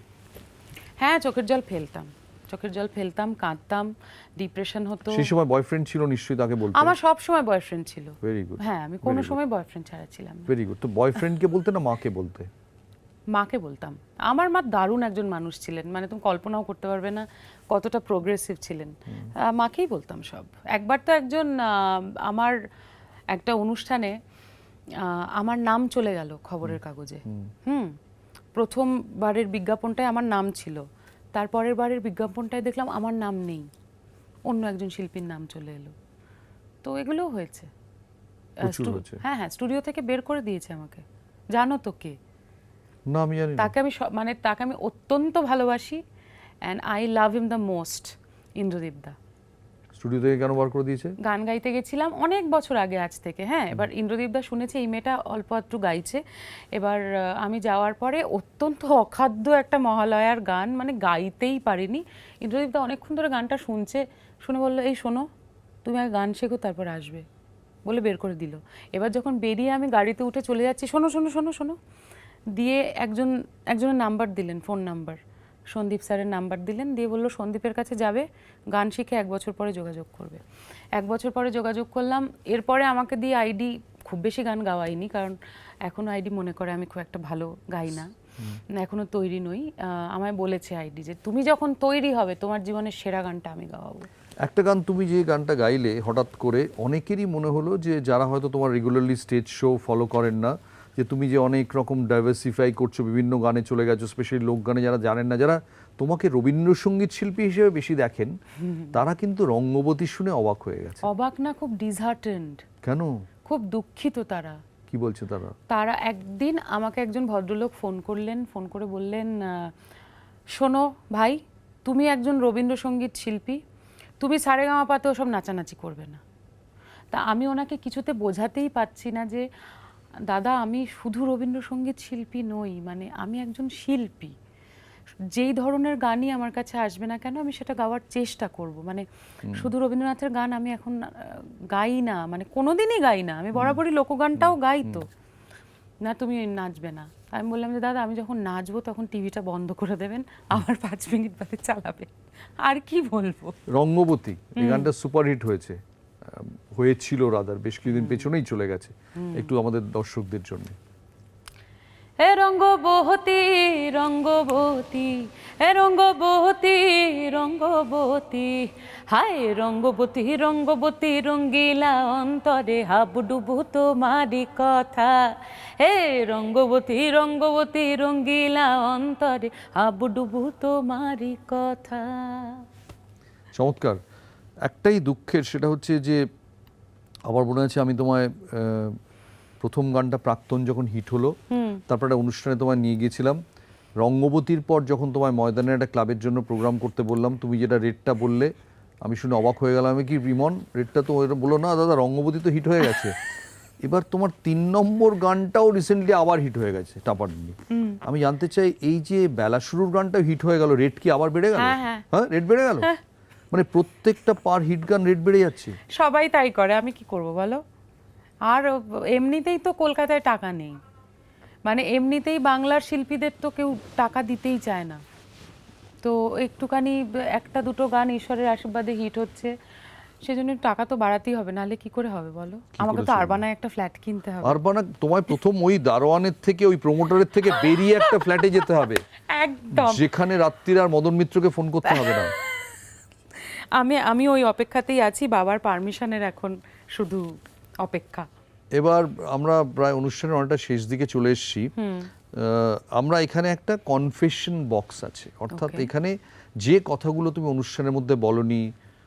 হ্যাঁ, চোখের জল ফেলতাম, চোখের জল ফেলতাম, কাঁদতাম, ডিপ্রেশন হতো। সেই সময় বয়ফ্রেন্ড ছিল নিশ্চয়ই, তাকে বলতে? আমার সব সময় বয়ফ্রেন্ড ছিল। Very good. হ্যাঁ, আমি কোনো সময় বয়ফ্রেন্ড ছাড়া ছিলাম না। Very good. তো বয়ফ্রেন্ডকে বলতে না মাকে বলতে? মাকে বলতাম। আমার মা দারুণ একজন মানুষ ছিলেন, মানে তুমি কল্পনাও করতে পারবে না কতটা প্রোগ্রেসিভ ছিলেন। মাকেই বলতাম সব। একবার তো একজন আমার একটা অনুষ্ঠানে আমার নাম চলে গেল খবরের কাগজে। প্রথমবারের বিজ্ঞাপনটায় আমার নাম ছিল, তারপরের বারের বিজ্ঞাপনটায় দেখলাম আমার নাম নেই, অন্য একজন শিল্পীর নাম চলে এলো। তো এগুলোও হয়েছে। প্রচুর হয়েছে। হ্যাঁ হ্যাঁ, স্টুডিও থেকে বের করে দিয়েছে আমাকে। জানো তো কে? না, আমি জানি না। তাকে আমি মানে তাকে আমি অত্যন্ত ভালোবাসি, and I love him the most. Indradeep da. Studio থেকে কেন বার করে দিয়েছে? গান গাইতে গেছিলাম অনেক বছর আগে, আজ থেকে। হ্যাঁ, এবার ইন্দ্রদীপ দা শুনেছে এই মেয়েটা অল্প আধটু গাইছে। এবার আমি যাওয়ার পরে অত্যন্ত অখাদ্য একটা মহালয়ার গান, মানে গাইতেই পারিনি। ইন্দ্রদীপ দা অনেকক্ষণ ধরে গানটা শুনছে, শুনে বললো, এই শোনো, তুমি আগে গান শেখো তারপর আসবে, বলে বের করে দিল। এবার যখন বেরিয়ে আমি গাড়িতে উঠে চলে যাচ্ছি, শোনো শোনো শোনো শোনো দিয়ে একজনের নাম্বার দিলেন, ফোন নাম্বার, সন্দীপ স্যারের নাম্বার দিলেন, দিয়ে বললো সন্দীপের কাছে যাবে, গান শিখে 1 বছর পরে যোগাযোগ করবে। 1 বছর পরে যোগাযোগ করলাম। এরপরে আমাকে দিয়ে আইডি, খুব বেশি গান গাওয়াইনি, কারণ এখনও আইডি মনে করে আমি খুব একটা ভালো গাই না, এখনও তৈরি নই। আমায় বলেছে আইডি যে তুমি যখন তৈরি হবে তোমার জীবনের সেরা গানটা আমি গাওয়াবো। একটা গান তুমি যে গানটা গাইলে, হঠাৎ করে অনেকেরই মনে হলো, যে যারা হয়তো তোমার রেগুলারলি স্টেজ শো ফলো করেন না, যে তুমি যে অনেক রকম ডাইভার্সিফাই করছো, বিভিন্ন গানে চলে গেছো, স্পেশালি লোক গানে যারা জানেন না, যারা তোমাকে রবীন্দ্রসঙ্গীত শিল্পী হিসেবে বেশি দেখেন, তারা কিন্তু রঙ্গবতী শুনে অবাক হয়ে গেছে। অবাক না, খুব ডিসহার্টেন্ড। কেন? খুব দুঃখিত তারা। কি বলছে তারা? তারা একদিন আমাকে একজন ভদ্রলোক ফোন করলেন, ফোন করে বললেন, শোনো ভাই, তুমি একজন রবীন্দ্রসঙ্গীত শিল্পী, তুমি সারেগামাপাতেও সব নাচানাচি করবে না। তা আমি ওনাকে কিছুতে বোঝাতেই পাচ্ছি না যে দাদা, আমি শুধু রবীন্দ্রসঙ্গীত শিল্পী নই, মানে আমি একজন শিল্পী। যেই ধরনের গানই আমার কাছে আসবে না কেন, আমি সেটা গাওয়ার চেষ্টা করব। মানে শুধু রবীন্দ্রনাথের গান আমি এখন গাই না, মানে কোনোদিনই গাই না। আমি বরাবরই লোকগানটাও গাই। তো না, তুমি নাচবে না। আমি বললাম যে দাদা, আমি যখন নাচবো তখন টিভিটা বন্ধ করে দেবেন, আবার 5 মিনিট বাদে চালাবে, আর কি বলবো। রঙ্গবতী এই গানটা সুপারহিট হয়েছিল রাদার, বেশ কিছুদিন পেছনেই চলে গেছে, একটু আমাদের দর্শকদের জন্য। হে রঙ্গবতী রঙ্গবতী, হে রঙ্গবতী রঙ্গবতী, হায় রঙ্গবতী রঙ্গবতী, রঙ্গিলা অন্তরে হাবুডুবু তোমারই কথা। হে রঙ্গবতী রঙ্গবতী, রঙ্গিলা অন্তরে হাবুডুবু তোমারই কথা। চমৎকার। একটাই দুঃখের, সেটা হচ্ছে যে আমার মনে আছে আমি তোমায় প্রথম গানটা প্রাক্তন যখন হিট হলো, তারপর একটা অনুষ্ঠানে তোমায় নিয়ে গিয়েছিলাম। রঙ্গবতীর পর যখন তোমায় ময়দানের একটা ক্লাবের জন্য প্রোগ্রাম করতে বললাম, তুমি যেটা রেটটা বললে, আমি শুনে অবাক হয়ে গেলাম। আমি কি, রিমন রেটটা তো বললো না দাদা, রঙ্গবতী তো হিট হয়ে গেছে। এবার তোমার 3 নম্বর গানটাও রিসেন্টলি আবার হিট হয়ে গেছে, টাপাডি। আমি জানতে চাই, এই যে বেলা শুরুর গানটাও হিট হয়ে গেল, রেট কি আবার বেড়ে গেল? হ্যাঁ, রেট বেড়ে গেল, মানে প্রত্যেকটা পার হিট গান রেট বেড়ে যাচ্ছে। সবাই তাই করে, আমি কি করব বলো। আর এমনিতেই তো কলকাতায় টাকা নেই, মানে এমনিতেই বাংলার শিল্পীদের তো কেউ টাকা দিতেই চায় না। তো একটুখানি 1-2 গান ঈশ্বরের আশীর্বাদে হিট হচ্ছে, সেজন্য টাকা তো বাড়াতেই হবে, নাহলে কি করে হবে বলো? আমাকে তো চলবে? আরবানায় একটা ফ্ল্যাট কিনতে হবে। আরবানা তোমায় প্রথম ওই দারোয়ানের থেকে, ওই প্রমোটারের থেকে বেরিয়ে একটা ফ্ল্যাটে যেতে হবে, একদম। যেখানে রাত্রির আর মদন মিত্রকে ফোন করতে হবে না। আমি ওই অপেক্ষাতেই আছি, বাবার পারমিশনের এখন শুধু অপেক্ষা। এবার আমরা প্রায় অনুষ্ঠানের অনেকটা শেষ দিকে চলে এসেছি। আমরা এখানে একটা কনফেশন বক্স আছে, অর্থাৎ Okay. এখানে যে কথাগুলো তুমি অনুষ্ঠানের মধ্যে বলনি,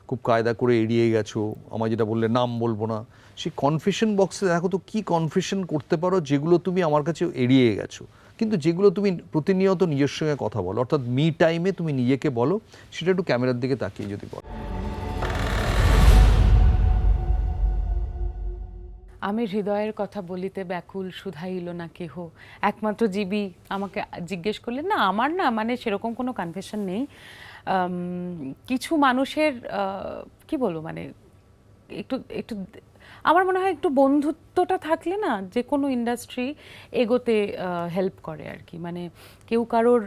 খুব কায়দা করে এড়িয়ে গেছো, আমায় যেটা বললে নাম বলবো না, সেই কনফেশন বক্সে দেখো তো কি কনফেশন করতে পারো যেগুলো তুমি আমার কাছে এড়িয়ে গেছো, কিন্তু যেগুলো তুমি প্রতিনিয়ত নিজের সঙ্গে কথা বলো, অর্থাৎ মি টাইমে তুমি নিজেকে বলো, সেটা একটু ক্যামেরার দিকে তাকিয়ে যদি বলো। আমি হৃদয়ের কথা বলিতে ব্যাকুল, শুধাইল না কেহ, একমাত্র জীবী আমাকে জিজ্ঞেস করলেন। না, আমার না মানে সেরকম কোনো কনফেশন নেই। কিছু মানুষের কি বলবো, মানে একটু একটু আমার মনে হয় একটু বন্ধুত্বটা থাকলে না যে কোনো ইন্ডাস্ট্রি এগোতে হেল্প করে আর কি। মানে কেউ কারোর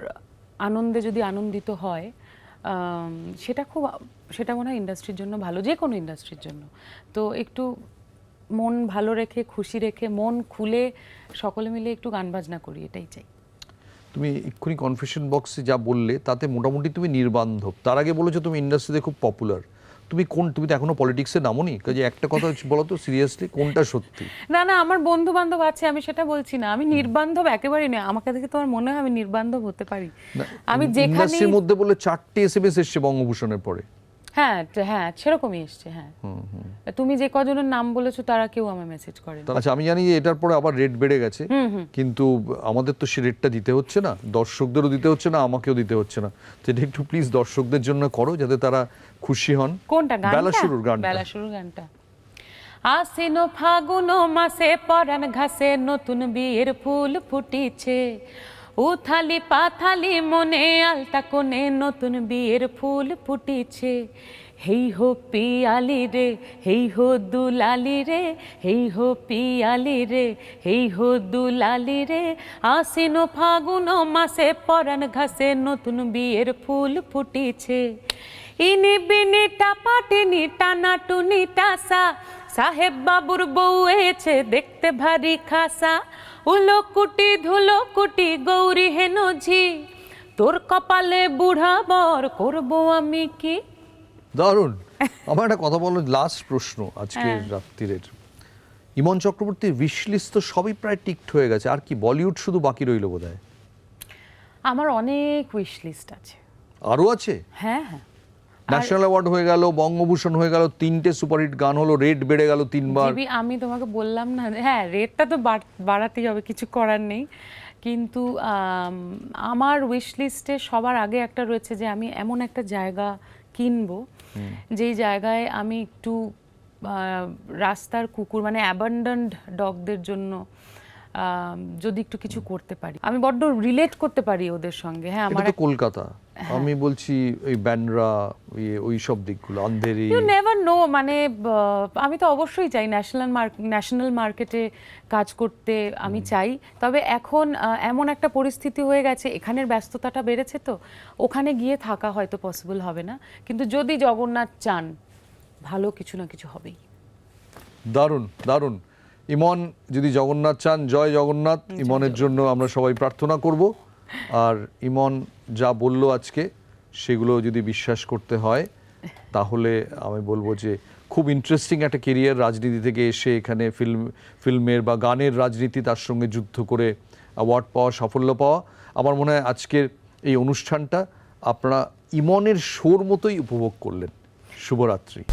আনন্দে যদি আনন্দিত হয়, সেটা মনে হয় ইন্ডাস্ট্রির জন্য ভালো, যে কোনো ইন্ডাস্ট্রির জন্য। তো একটু মন ভালো রেখে, খুশি রেখে, মন খুলে সকলে মিলে একটু গান বাজনা করি, এটাই চাই। তুমি এক্ষুনি কনফেশন বক্সে যা বললে তাতে মোটামুটি তুমি নির্বান্ধব। তার আগে বলেছো তুমি ইন্ডাস্ট্রিতে খুব পপুলার। তুমি তো এখনো পলিটিক্সে নামোনি, কাজে একটা কথা বলো তো সিরিয়াসলি, কোনটা সত্যি? না না, আমার বন্ধু বান্ধব আছে, আমি সেটা বলছি না। আমি নির্বান্ধব একেবারেই না। আমাকে দেখে তোমার মনে হয় আমি নির্বান্ধব হতে পারি? আমি যেখানে ইন্ডাস্ট্রির মধ্যে বলে 4টে SMS এসছে বঙ্গভূষণের পরে। হ্যাঁ হ্যাঁ, সেরকমই এসছে। হ্যাঁ, তুমি যে কজনের নাম বলেছো তারা কেউ আমায় মেসেজ করে। আচ্ছা, আমি জানি যে এটার পরে আবার রেট বেড়ে গেছে, কিন্তু আমাদের তো সে রেটটা দিতে হচ্ছে না, দর্শকদেরও দিতে হচ্ছে না, আমাকেও দিতে হচ্ছে না। তো এটা একটু প্লিজ দর্শকদের জন্য করো, যাতে তারা খুশি হন। কোনটা গানটা? বেলা শুরুর গানটা। বেলা শুরুর গানটা। আশ্বিন ফাগুন মাসে পরাণ ঘাসে নতুন বিয়ের ফুল ফুটিছে, উথালি পাথালি মনে আলতা কোণে নতুন বিয়ের ফুল ফুটিছে। হেই হো পিয়ালি রে, হেই হো দুলালি রে, হেই হো পিয়ালি রে, হেই হো দুলালি রে। আশ্বিন ফাগুন মাসে পরাণ ঘাসে নতুন বিয়ের ফুল ফুটিছে। ইনি বিনি টাপাটিনি টানা টুনি টাসা, সাহেব বাবুর বউ এছে দেখতে ভারী খাসা। উলো কুটি ধুলো কুটি গৌরী হেন ঝি, তোর কপালে বুড়া বর করবো আমি কি। দারুণ। আমার একটা কথা বলো, লাস্ট প্রশ্ন আজকে রাত্রিরের। ইমন চক্রবর্তীর উইশ লিস্ট তো সবই প্রায় টিকড হয়ে গেছে, আর কি বলিউড শুধু বাকি রইল বোধহয়। আমার অনেক উইশ লিস্ট আছে। আরো আছে? হ্যাঁ হ্যাঁ। ন্যাশনাল অ্যাওয়ার্ড হয়ে গেল, বঙ্গভূষণ হয়ে গেল, 3টে সুপারহিট গান হলো, রেট বেড়ে গেল 3বার। জিবি, আমি তোমাকে বললাম না, হ্যাঁ রেটটা তো বাড়াতেই হবে, কিছু করার নেই। কিন্তু আমার উইশ লিস্টে সবার আগে একটা রয়েছে যে আমি এমন একটা জায়গা কিনবো, যেই জায়গায় আমি একটু রাস্তার কুকুর মানে অ্যাবান্ডন্ড ডগদের জন্য যদি একটু কিছু করতে পারি, আমি বড্ড রিলেট করতে পারি ওদের সঙ্গে। হ্যাঁ, আমার এটা তো কলকাতা, আমি বলছি ওই ব্যান্ডরা, ওই সব দিকগুলো, আন্ধেরি। ইউ নেভার নো, মানে আমি তো অবশ্যই চাই ন্যাশনাল মার্কেটে কাজ করতে, আমি চাই। তবে এখন এমন একটা পরিস্থিতি হয়ে গেছে, এখানের ব্যস্ততাটা বেড়েছে, তো ওখানে গিয়ে থাকা হয়তো পসিবল হবে না। কিন্তু যদি জগন্নাথ চান, ভালো কিছু না কিছু হবেই। দারুণ দারুণ। ইমন যদি জগন্নাথ চান, জয় জগন্নাথ। ইমনের জন্য আমরা সবাই প্রার্থনা করব। আর ইমন যা বলল আজকে, সেগুলো যদি বিশ্বাস করতে হয়, তাহলে আমি বলবো যে খুব ইন্টারেস্টিং একটা কেরিয়ার, রাজনীতি থেকে এসে এখানে ফিল্মের বা গানের রাজনীতি, তার সঙ্গে যুদ্ধ করে অ্যাওয়ার্ড পাওয়া, সাফল্য পাওয়া। আমার মনে হয় আজকের এই অনুষ্ঠানটা আপনারা ইমনের শোর মতোই উপভোগ করলেন। শুভরাত্রি।